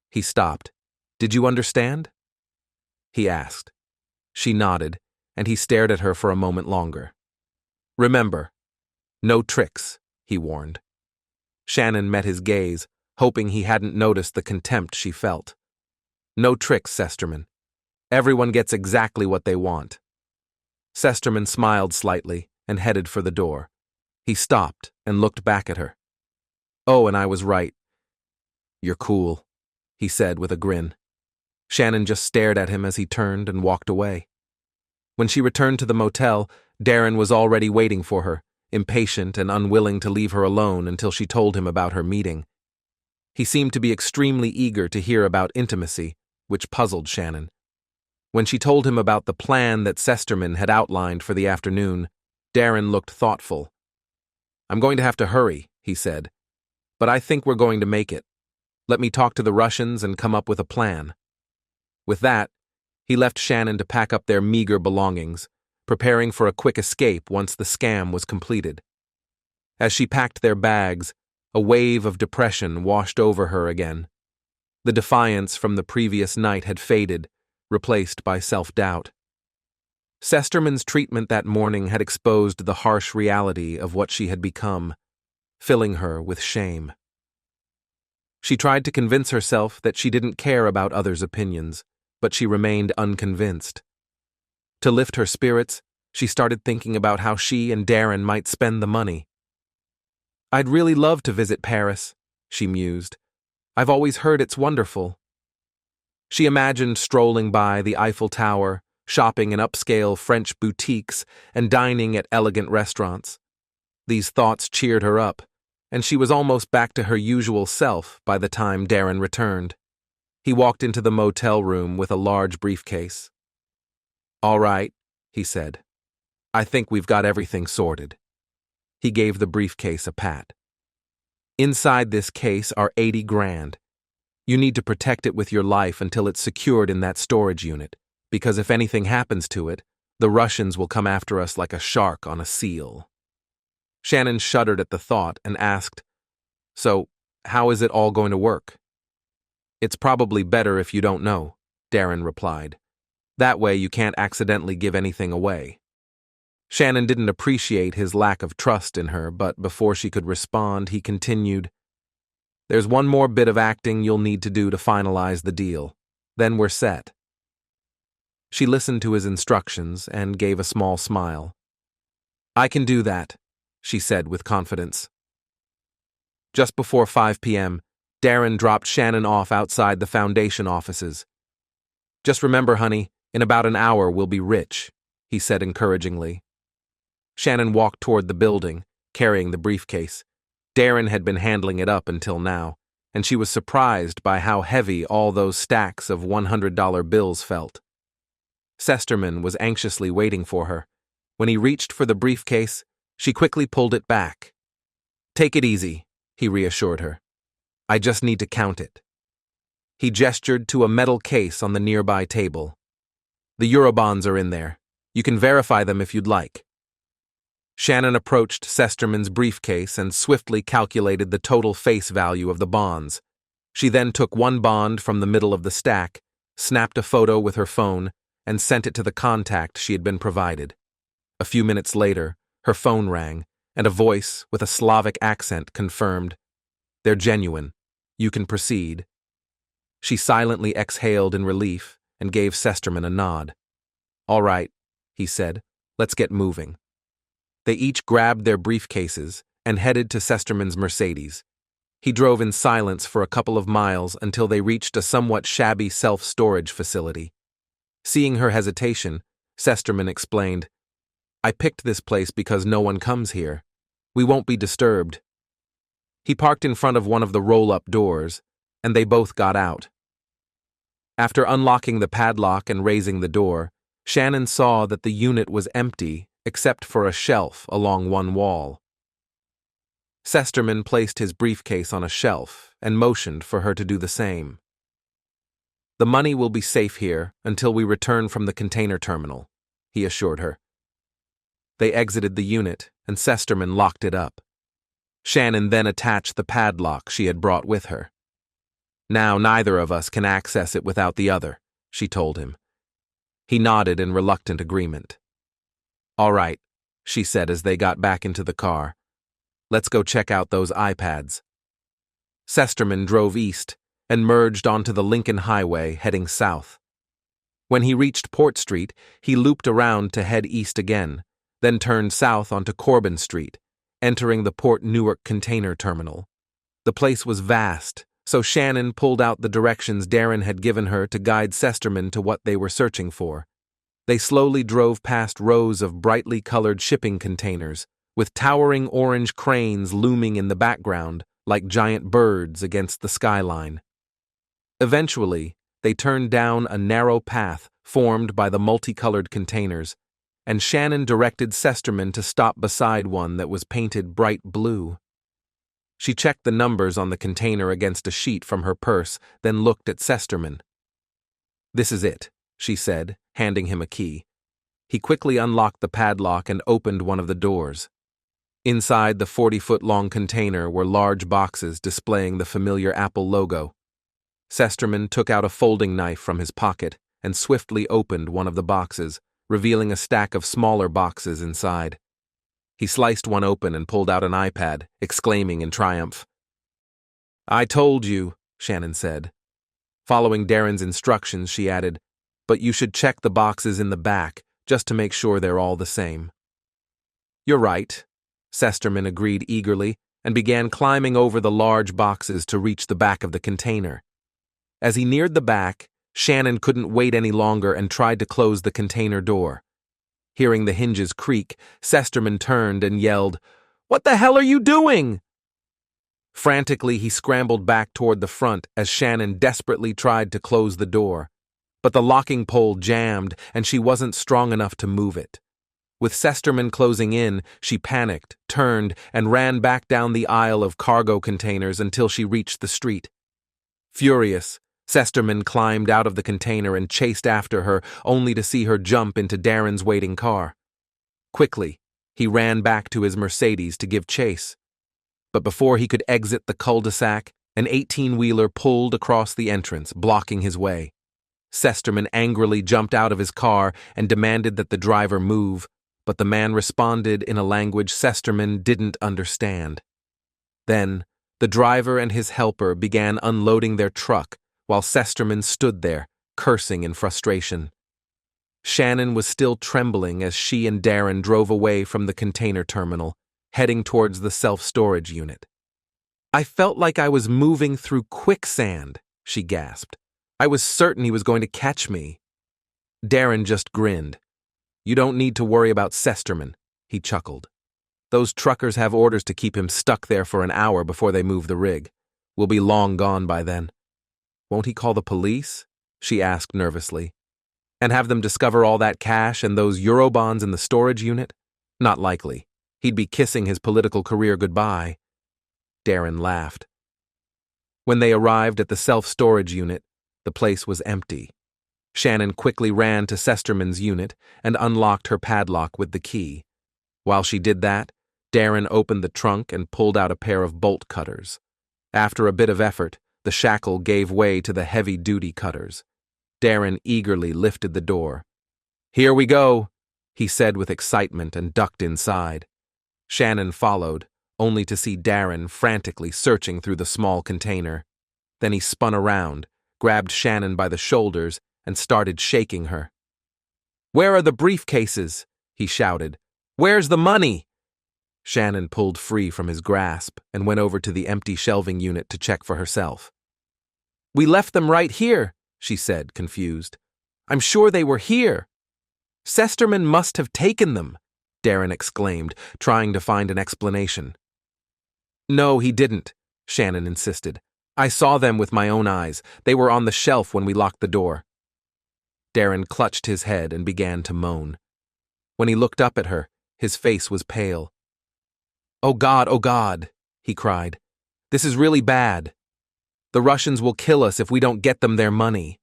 Speaker 1: He stopped. "Did you understand?" he asked. She nodded, and he stared at her for a moment longer. "Remember, no tricks," he warned. Shannon met his gaze, hoping he hadn't noticed the contempt she felt. "No tricks, Sesterman. Everyone gets exactly what they want." Sesterman smiled slightly and headed for the door. He stopped and looked back at her. "Oh, and I was right. You're cool," he said with a grin. Shannon just stared at him as he turned and walked away. When she returned to the motel, Darren was already waiting for her, impatient and unwilling to leave her alone until she told him about her meeting. He seemed to be extremely eager to hear about intimacy, which puzzled Shannon. When she told him about the plan that Sesterman had outlined for the afternoon, Darren looked thoughtful. "I'm going to have to hurry," he said, "but I think we're going to make it. Let me talk to the Russians and come up with a plan." With that, he left Shannon to pack up their meager belongings, preparing for a quick escape once the scam was completed. As she packed their bags, a wave of depression washed over her again. The defiance from the previous night had faded, replaced by self-doubt. Sesterman's treatment that morning had exposed the harsh reality of what she had become, filling her with shame. She tried to convince herself that she didn't care about others' opinions, but she remained unconvinced. To lift her spirits, she started thinking about how she and Darren might spend the money. "I'd really love to visit Paris," she mused. "I've always heard it's wonderful." She imagined strolling by the Eiffel Tower, shopping in upscale French boutiques, and dining at elegant restaurants. These thoughts cheered her up, and she was almost back to her usual self by the time Darren returned. He walked into the motel room with a large briefcase. "All right," he said. "I think we've got everything sorted." He gave the briefcase a pat. "Inside this case are 80 grand. You need to protect it with your life until it's secured in that storage unit, because if anything happens to it, the Russians will come after us like a shark on a seal." Shannon shuddered at the thought and asked, "So, how is it all going to work?" "It's probably better if you don't know," Darren replied. "That way you can't accidentally give anything away." Shannon didn't appreciate his lack of trust in her, but before she could respond, he continued, "There's one more bit of acting you'll need to do to finalize the deal. Then we're set." She listened to his instructions and gave a small smile. "I can do that," she said with confidence. Just before 5 p.m., Darren dropped Shannon off outside the foundation offices. "Just remember, honey, in about an hour we'll be rich," he said encouragingly. Shannon walked toward the building, carrying the briefcase. Darren had been handling it up until now, and she was surprised by how heavy all those stacks of $100 bills felt. Sesterman was anxiously waiting for her. When he reached for the briefcase, she quickly pulled it back. "Take it easy," he reassured her. "I just need to count it." He gestured to a metal case on the nearby table. "The Eurobonds are in there. You can verify them if you'd like." Shannon approached Sesterman's briefcase and swiftly calculated the total face value of the bonds. She then took one bond from the middle of the stack, snapped a photo with her phone, and sent it to the contact she had been provided. A few minutes later, her phone rang, and a voice with a Slavic accent confirmed, "They're genuine. You can proceed." She silently exhaled in relief and gave Sesterman a nod. "All right," he said, "let's get moving." They each grabbed their briefcases and headed to Sesterman's Mercedes. He drove in silence for a couple of miles until they reached a somewhat shabby self-storage facility. Seeing her hesitation, Sesterman explained, "I picked this place because no one comes here. We won't be disturbed." He parked in front of one of the roll-up doors, and they both got out. After unlocking the padlock and raising the door, Shannon saw that the unit was empty except for a shelf along one wall. Sesterman placed his briefcase on a shelf and motioned for her to do the same. "The money will be safe here until we return from the container terminal," he assured her. They exited the unit, and Sesterman locked it up. Shannon then attached the padlock she had brought with her. "Now neither of us can access it without the other," she told him. He nodded in reluctant agreement. "All right," she said as they got back into the car. "Let's go check out those iPads." Sesterman drove east and merged onto the Lincoln Highway, heading south. When he reached Port Street, he looped around to head east again, then turned south onto Corbin Street, entering the Port Newark container terminal. The place was vast, so Shannon pulled out the directions Darren had given her to guide Sesterman to what they were searching for. They slowly drove past rows of brightly colored shipping containers, with towering orange cranes looming in the background like giant birds against the skyline. Eventually, they turned down a narrow path formed by the multicolored containers, and Shannon directed Sesterman to stop beside one that was painted bright blue. She checked the numbers on the container against a sheet from her purse, then looked at Sesterman. "This is it," she said, handing him a key. He quickly unlocked the padlock and opened one of the doors. Inside the 40-foot-long container were large boxes displaying the familiar Apple logo. Sesterman took out a folding knife from his pocket and swiftly opened one of the boxes, revealing a stack of smaller boxes inside. He sliced one open and pulled out an iPad, exclaiming in triumph. "I told you," Shannon said. Following Darren's instructions, she added, "But you should check the boxes in the back, just to make sure they're all the same." "You're right," Sesterman agreed eagerly and began climbing over the large boxes to reach the back of the container. As he neared the back, Shannon couldn't wait any longer and tried to close the container door. Hearing the hinges creak, Sesterman turned and yelled, "What the hell are you doing?" Frantically, he scrambled back toward the front as Shannon desperately tried to close the door. But the locking pole jammed, and she wasn't strong enough to move it. With Sesterman closing in, she panicked, turned, and ran back down the aisle of cargo containers until she reached the street. Furious, Sesterman climbed out of the container and chased after her, only to see her jump into Darren's waiting car. Quickly, he ran back to his Mercedes to give chase. But before he could exit the cul-de-sac, an 18-wheeler pulled across the entrance, blocking his way. Sesterman angrily jumped out of his car and demanded that the driver move, but the man responded in a language Sesterman didn't understand. Then, the driver and his helper began unloading their truck, while Sesterman stood there, cursing in frustration. Shannon was still trembling as she and Darren drove away from the container terminal, heading towards the self-storage unit. "I felt like I was moving through quicksand," she gasped. "I was certain he was going to catch me." Darren just grinned. "You don't need to worry about Sesterman," he chuckled. "Those truckers have orders to keep him stuck there for an hour before they move the rig. We'll be long gone by then." "Won't he call the police?" she asked nervously. "And have them discover all that cash and those Eurobonds in the storage unit? Not likely. He'd be kissing his political career goodbye." Darren laughed. When they arrived at the self-storage unit, the place was empty. Shannon quickly ran to Sesterman's unit and unlocked her padlock with the key. While she did that, Darren opened the trunk and pulled out a pair of bolt cutters. After a bit of effort, the shackle gave way to the heavy-duty cutters. Darren eagerly lifted the door. "Here we go," he said with excitement and ducked inside. Shannon followed, only to see Darren frantically searching through the small container. Then he spun around, grabbed Shannon by the shoulders, and started shaking her. "Where are the briefcases?" he shouted. "Where's the money?" Shannon pulled free from his grasp and went over to the empty shelving unit to check for herself. "We left them right here," she said, confused. "I'm sure they were here." "Sesterman must have taken them," Darren exclaimed, trying to find an explanation. "No, he didn't," Shannon insisted. "I saw them with my own eyes. They were on the shelf when we locked the door." Darren clutched his head and began to moan. When he looked up at her, his face was pale. Oh God," he cried. "This is really bad. The Russians will kill us if we don't get them their money."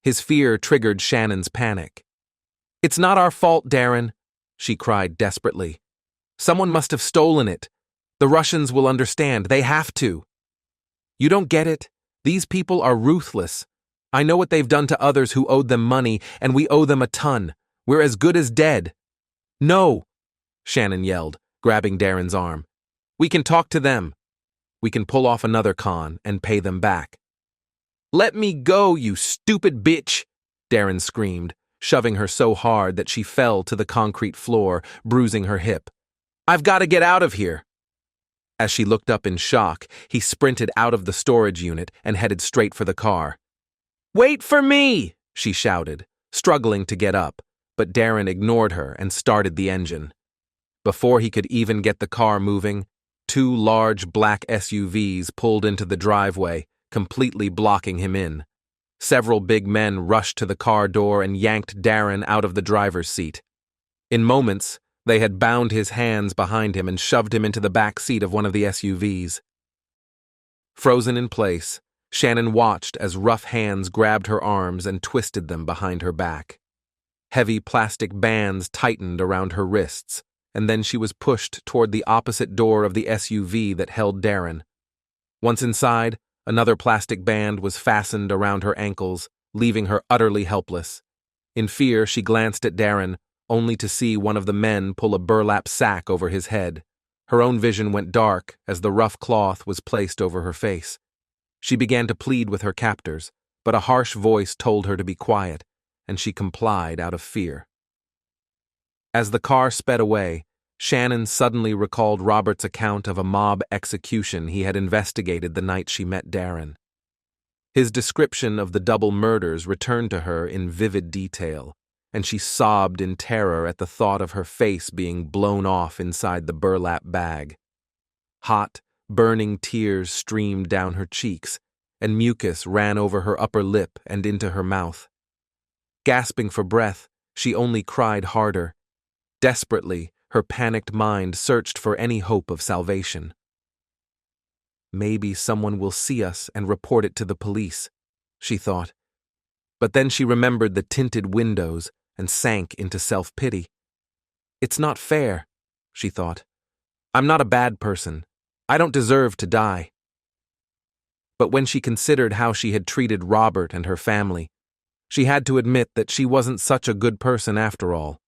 Speaker 1: His fear triggered Shannon's panic. "It's not our fault, Darren," she cried desperately. "Someone must have stolen it. The Russians will understand. They have to." "You don't get it. These people are ruthless. I know what they've done to others who owed them money, and we owe them a ton. We're as good as dead." "No," Shannon yelled, grabbing Darren's arm. "We can talk to them. We can pull off another con and pay them back." "Let me go, you stupid bitch!" Darren screamed, shoving her so hard that she fell to the concrete floor, bruising her hip. "I've got to get out of here." As she looked up in shock, he sprinted out of the storage unit and headed straight for the car. "Wait for me!" she shouted, struggling to get up, but Darren ignored her and started the engine. Before he could even get the car moving, two large black SUVs pulled into the driveway, completely blocking him in. Several big men rushed to the car door and yanked Darren out of the driver's seat. In moments, they had bound his hands behind him and shoved him into the back seat of one of the SUVs. Frozen in place, Shannon watched as rough hands grabbed her arms and twisted them behind her back. Heavy plastic bands tightened around her wrists, and then she was pushed toward the opposite door of the SUV that held Darren. Once inside, another plastic band was fastened around her ankles, leaving her utterly helpless. In fear, she glanced at Darren, only to see one of the men pull a burlap sack over his head. Her own vision went dark as the rough cloth was placed over her face. She began to plead with her captors, but a harsh voice told her to be quiet, and she complied out of fear. As the car sped away, Shannon suddenly recalled Robert's account of a mob execution he had investigated the night she met Darren. His description of the double murders returned to her in vivid detail, and she sobbed in terror at the thought of her face being blown off inside the burlap bag. Hot, burning tears streamed down her cheeks, and mucus ran over her upper lip and into her mouth. Gasping for breath, she only cried harder. Desperately, her panicked mind searched for any hope of salvation. Maybe someone will see us and report it to the police, she thought. But then she remembered the tinted windows and sank into self-pity. It's not fair, she thought. I'm not a bad person. I don't deserve to die. But when she considered how she had treated Robert and her family, she had to admit that she wasn't such a good person after all.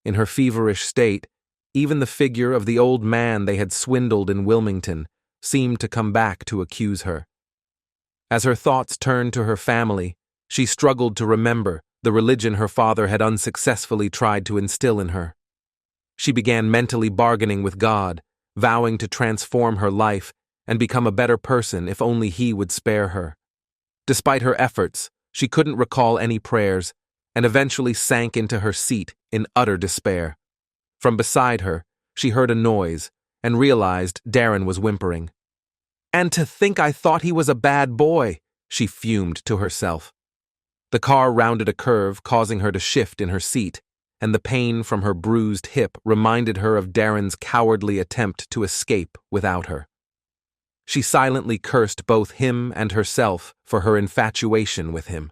Speaker 1: In her feverish state, even the figure of the old man they had swindled in Wilmington seemed to come back to accuse her. As her thoughts turned to her family, she struggled to remember the religion her father had unsuccessfully tried to instill in her. She began mentally bargaining with God, vowing to transform her life and become a better person if only He would spare her. Despite her efforts, she couldn't recall any prayers, and eventually sank into her seat in utter despair. From beside her, she heard a noise and realized Darren was whimpering. "And to think I thought he was a bad boy," she fumed to herself. The car rounded a curve, causing her to shift in her seat, and the pain from her bruised hip reminded her of Darren's cowardly attempt to escape without her. She silently cursed both him and herself for her infatuation with him.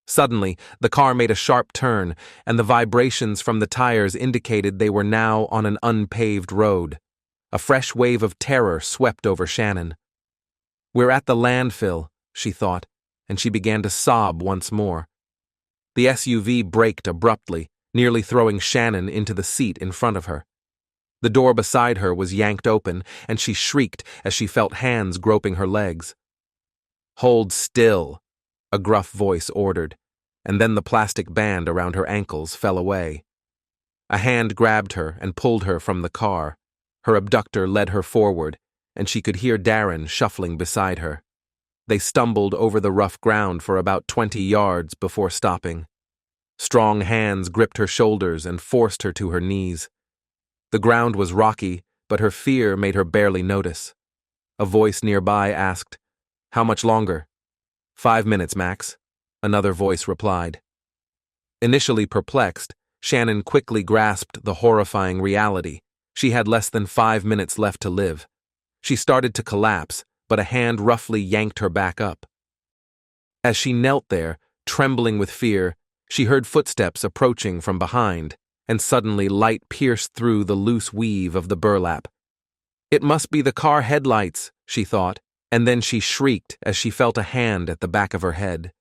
Speaker 1: Suddenly, the car made a sharp turn, and the vibrations from the tires indicated they were now on an unpaved road. A fresh wave of terror swept over Shannon. "We're at the landfill," she thought, and she began to sob once more. The SUV braked abruptly, nearly throwing Shannon into the seat in front of her. The door beside her was yanked open, and she shrieked as she felt hands groping her legs. "Hold still," a gruff voice ordered, and then the plastic band around her ankles fell away. A hand grabbed her and pulled her from the car. Her abductor led her forward, and she could hear Darren shuffling beside her. They stumbled over the rough ground for about 20 yards before stopping. Strong hands gripped her shoulders and forced her to her knees. The ground was rocky, but her fear made her barely notice. A voice nearby asked, "How much longer?" "5 minutes, Max," another voice replied. Initially perplexed, Shannon quickly grasped the horrifying reality. She had less than 5 minutes left to live. She started to collapse, but a hand roughly yanked her back up. As she knelt there, trembling with fear, she heard footsteps approaching from behind, and suddenly light pierced through the loose weave of the burlap. It must be the car headlights, she thought, and then she shrieked as she felt a hand at the back of her head.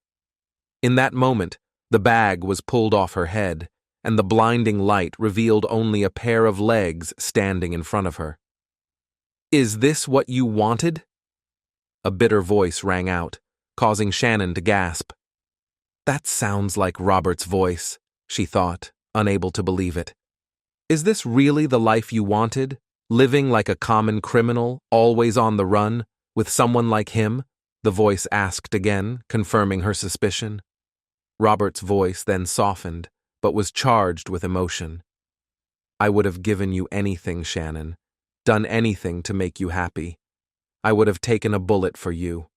Speaker 1: In that moment, the bag was pulled off her head, and the blinding light revealed only a pair of legs standing in front of her. "Is this what you wanted?" A bitter voice rang out, causing Shannon to gasp. That sounds like Robert's voice, she thought, unable to believe it. Is this really the life you wanted? Living like a common criminal, always on the run, with someone like him? The voice asked again, confirming her suspicion. Robert's voice then softened, but was charged with emotion. I would have given you anything, Shannon. Done anything to make you happy. I would have taken a bullet for you.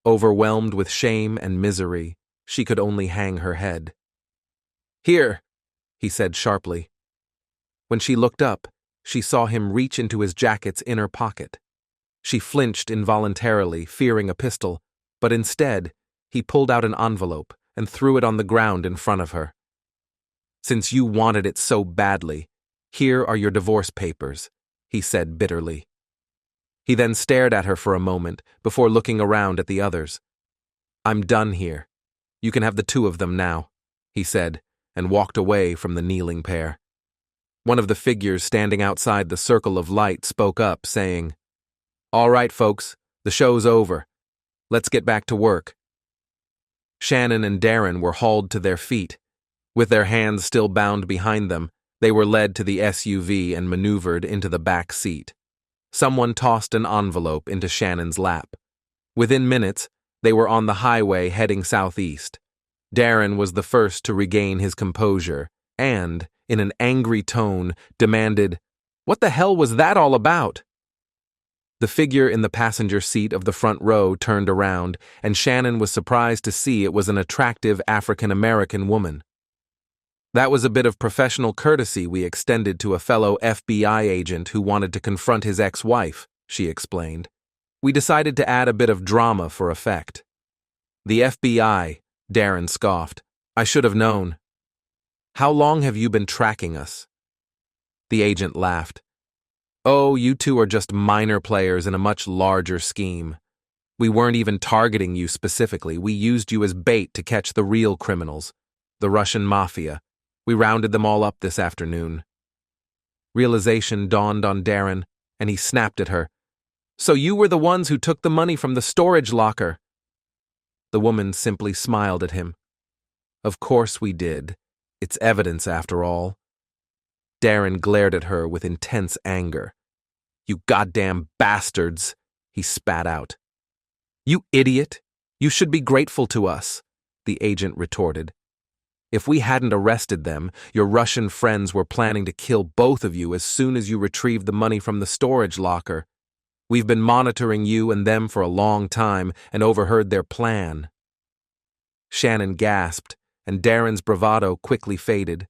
Speaker 1: Overwhelmed with shame and misery, she could only hang her head. Here, he said sharply. When she looked up, she saw him reach into his jacket's inner pocket. She flinched involuntarily, fearing a pistol, but instead, he pulled out an envelope and threw it on the ground in front of her. Since you wanted it so badly, here are your divorce papers, he said bitterly. He then stared at her for a moment before looking around at the others. I'm done here. You can have the two of them now, he said, and walked away from the kneeling pair. One of the figures standing outside the circle of light spoke up, saying, All right, folks, the show's over. Let's get back to work. Shannon and Darren were hauled to their feet. With their hands still bound behind them, they were led to the SUV and maneuvered into the back seat. Someone tossed an envelope into Shannon's lap. Within minutes, they were on the highway heading southeast. Darren was the first to regain his composure and, in an angry tone, demanded, What the hell was that all about? The figure in the passenger seat of the front row turned around, and Shannon was surprised to see it was an attractive African-American woman. That was a bit of professional courtesy we extended to a fellow FBI agent who wanted to confront his ex-wife, she explained. We decided to add a bit of drama for effect. The FBI, Darren scoffed. I should have known. How long have you been tracking us? The agent laughed. Oh, you two are just minor players in a much larger scheme. We weren't even targeting you specifically. We used you as bait to catch the real criminals, the Russian mafia. We rounded them all up this afternoon. Realization dawned on Darren, and he snapped at her. So you were the ones who took the money from the storage locker. The woman simply smiled at him. Of course we did. It's evidence after all. Darren glared at her with intense anger. You goddamn bastards, he spat out. You idiot. You should be grateful to us, the agent retorted. If we hadn't arrested them, your Russian friends were planning to kill both of you as soon as you retrieved the money from the storage locker. We've been monitoring you and them for a long time and overheard their plan. Shannon gasped, and Darren's bravado quickly faded.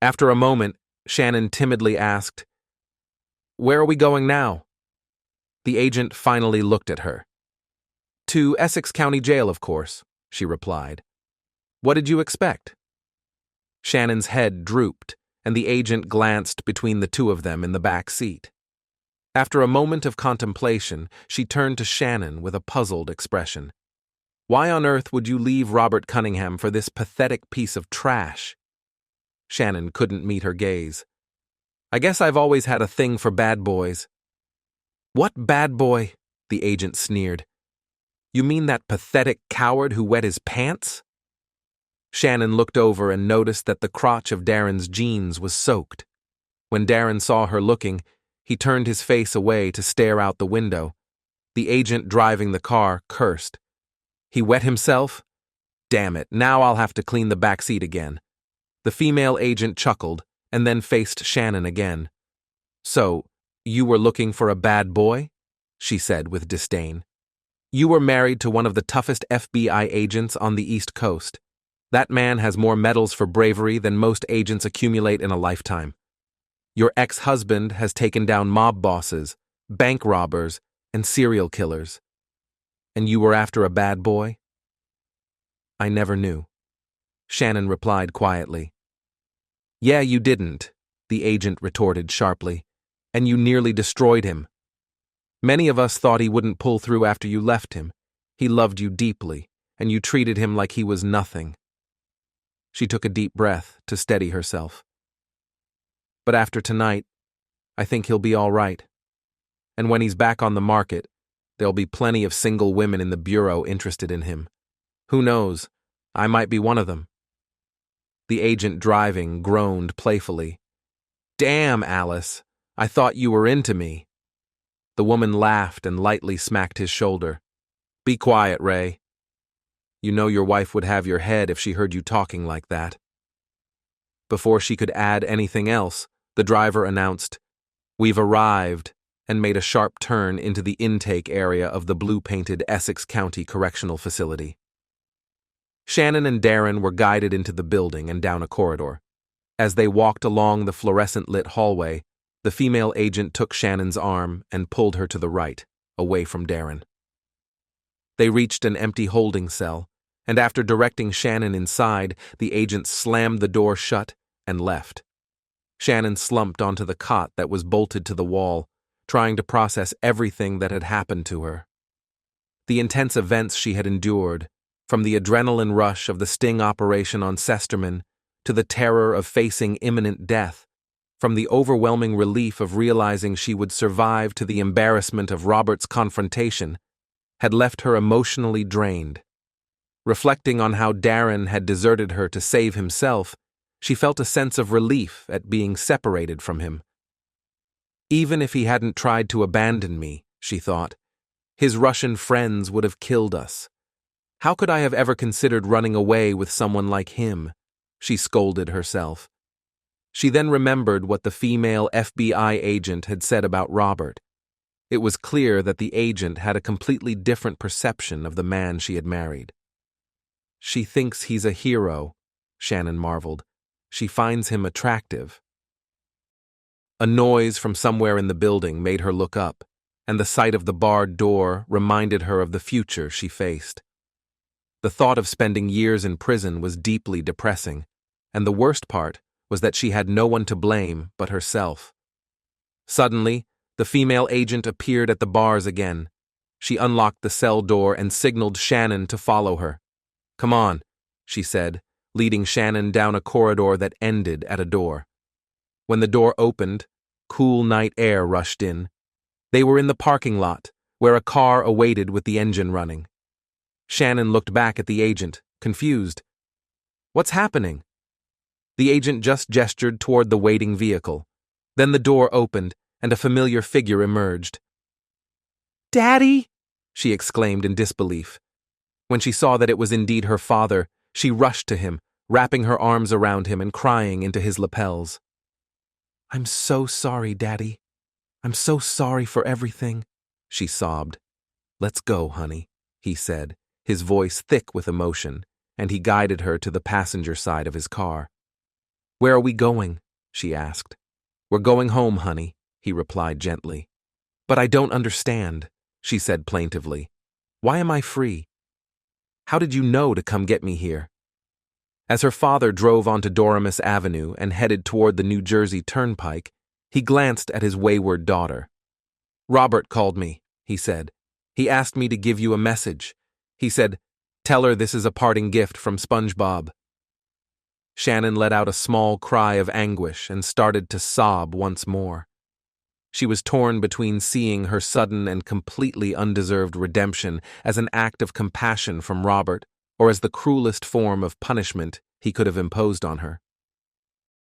Speaker 1: After a moment, Shannon timidly asked, Where are we going now? The agent finally looked at her. To Essex County Jail, of course, she replied. What did you expect? Shannon's head drooped, and the agent glanced between the two of them in the back seat. After a moment of contemplation, she turned to Shannon with a puzzled expression. Why on earth would you leave Robert Cunningham for this pathetic piece of trash? Shannon couldn't meet her gaze. I guess I've always had a thing for bad boys. What bad boy? The agent sneered. You mean that pathetic coward who wet his pants? Shannon looked over and noticed that the crotch of Darren's jeans was soaked. When Darren saw her looking, he turned his face away to stare out the window. The agent driving the car cursed. He wet himself? Damn it, now I'll have to clean the back seat again. The female agent chuckled and then faced Shannon again. So, you were looking for a bad boy? She said with disdain. You were married to one of the toughest FBI agents on the East Coast. That man has more medals for bravery than most agents accumulate in a lifetime. Your ex-husband has taken down mob bosses, bank robbers, and serial killers. And you were after a bad boy? I never knew. Shannon replied quietly. Yeah, you didn't, the agent retorted sharply, and you nearly destroyed him. Many of us thought he wouldn't pull through after you left him. He loved you deeply, and you treated him like he was nothing. She took a deep breath to steady herself. But after tonight, I think he'll be all right. And when he's back on the market, there'll be plenty of single women in the bureau interested in him. Who knows? I might be one of them. The agent driving groaned playfully. Damn, Alice. I thought you were into me." The woman laughed and lightly smacked his shoulder. "Be quiet, Ray. You know your wife would have your head if she heard you talking like that." Before she could add anything else, the driver announced, "We've arrived," and made a sharp turn into the intake area of the blue-painted Essex County Correctional Facility. Shannon and Darren were guided into the building and down a corridor. As they walked along the fluorescent-lit hallway, the female agent took Shannon's arm and pulled her to the right, away from Darren. They reached an empty holding cell, and after directing Shannon inside, the agent slammed the door shut and left. Shannon slumped onto the cot that was bolted to the wall, trying to process everything that had happened to her. The intense events she had endured, from the adrenaline rush of the sting operation on Sesterman to the terror of facing imminent death, from the overwhelming relief of realizing she would survive to the embarrassment of Robert's confrontation, had left her emotionally drained. Reflecting on how Darren had deserted her to save himself, she felt a sense of relief at being separated from him. Even if he hadn't tried to abandon me, she thought, his Russian friends would have killed us. How could I have ever considered running away with someone like him? She scolded herself. She then remembered what the female FBI agent had said about Robert. It was clear that the agent had a completely different perception of the man she had married. "She thinks he's a hero," Shannon marveled. "She finds him attractive." A noise from somewhere in the building made her look up, and the sight of the barred door reminded her of the future she faced. The thought of spending years in prison was deeply depressing, and the worst part was that she had no one to blame but herself. Suddenly, the female agent appeared at the bars again. She unlocked the cell door and signaled Shannon to follow her. "Come on," she said, leading Shannon down a corridor that ended at a door. When the door opened, cool night air rushed in. They were in the parking lot, where a car awaited with the engine running. Shannon looked back at the agent, confused. "What's happening?" The agent just gestured toward the waiting vehicle. Then the door opened, and a familiar figure emerged. "Daddy!" she exclaimed in disbelief. When she saw that it was indeed her father, she rushed to him, wrapping her arms around him and crying into his lapels. "I'm so sorry, Daddy. I'm so sorry for everything," she sobbed. "Let's go, honey," he said, his voice thick with emotion, and he guided her to the passenger side of his car. "Where are we going?" she asked. "We're going home, honey," he replied gently. "But I don't understand," she said plaintively. "Why am I free? How did you know to come get me here?" As her father drove onto Doremus Avenue and headed toward the New Jersey Turnpike, he glanced at his wayward daughter. "Robert called me," he said. "He asked me to give you a message. He said, 'Tell her this is a parting gift from SpongeBob.'" Shannon let out a small cry of anguish and started to sob once more. She was torn between seeing her sudden and completely undeserved redemption as an act of compassion from Robert or as the cruelest form of punishment he could have imposed on her.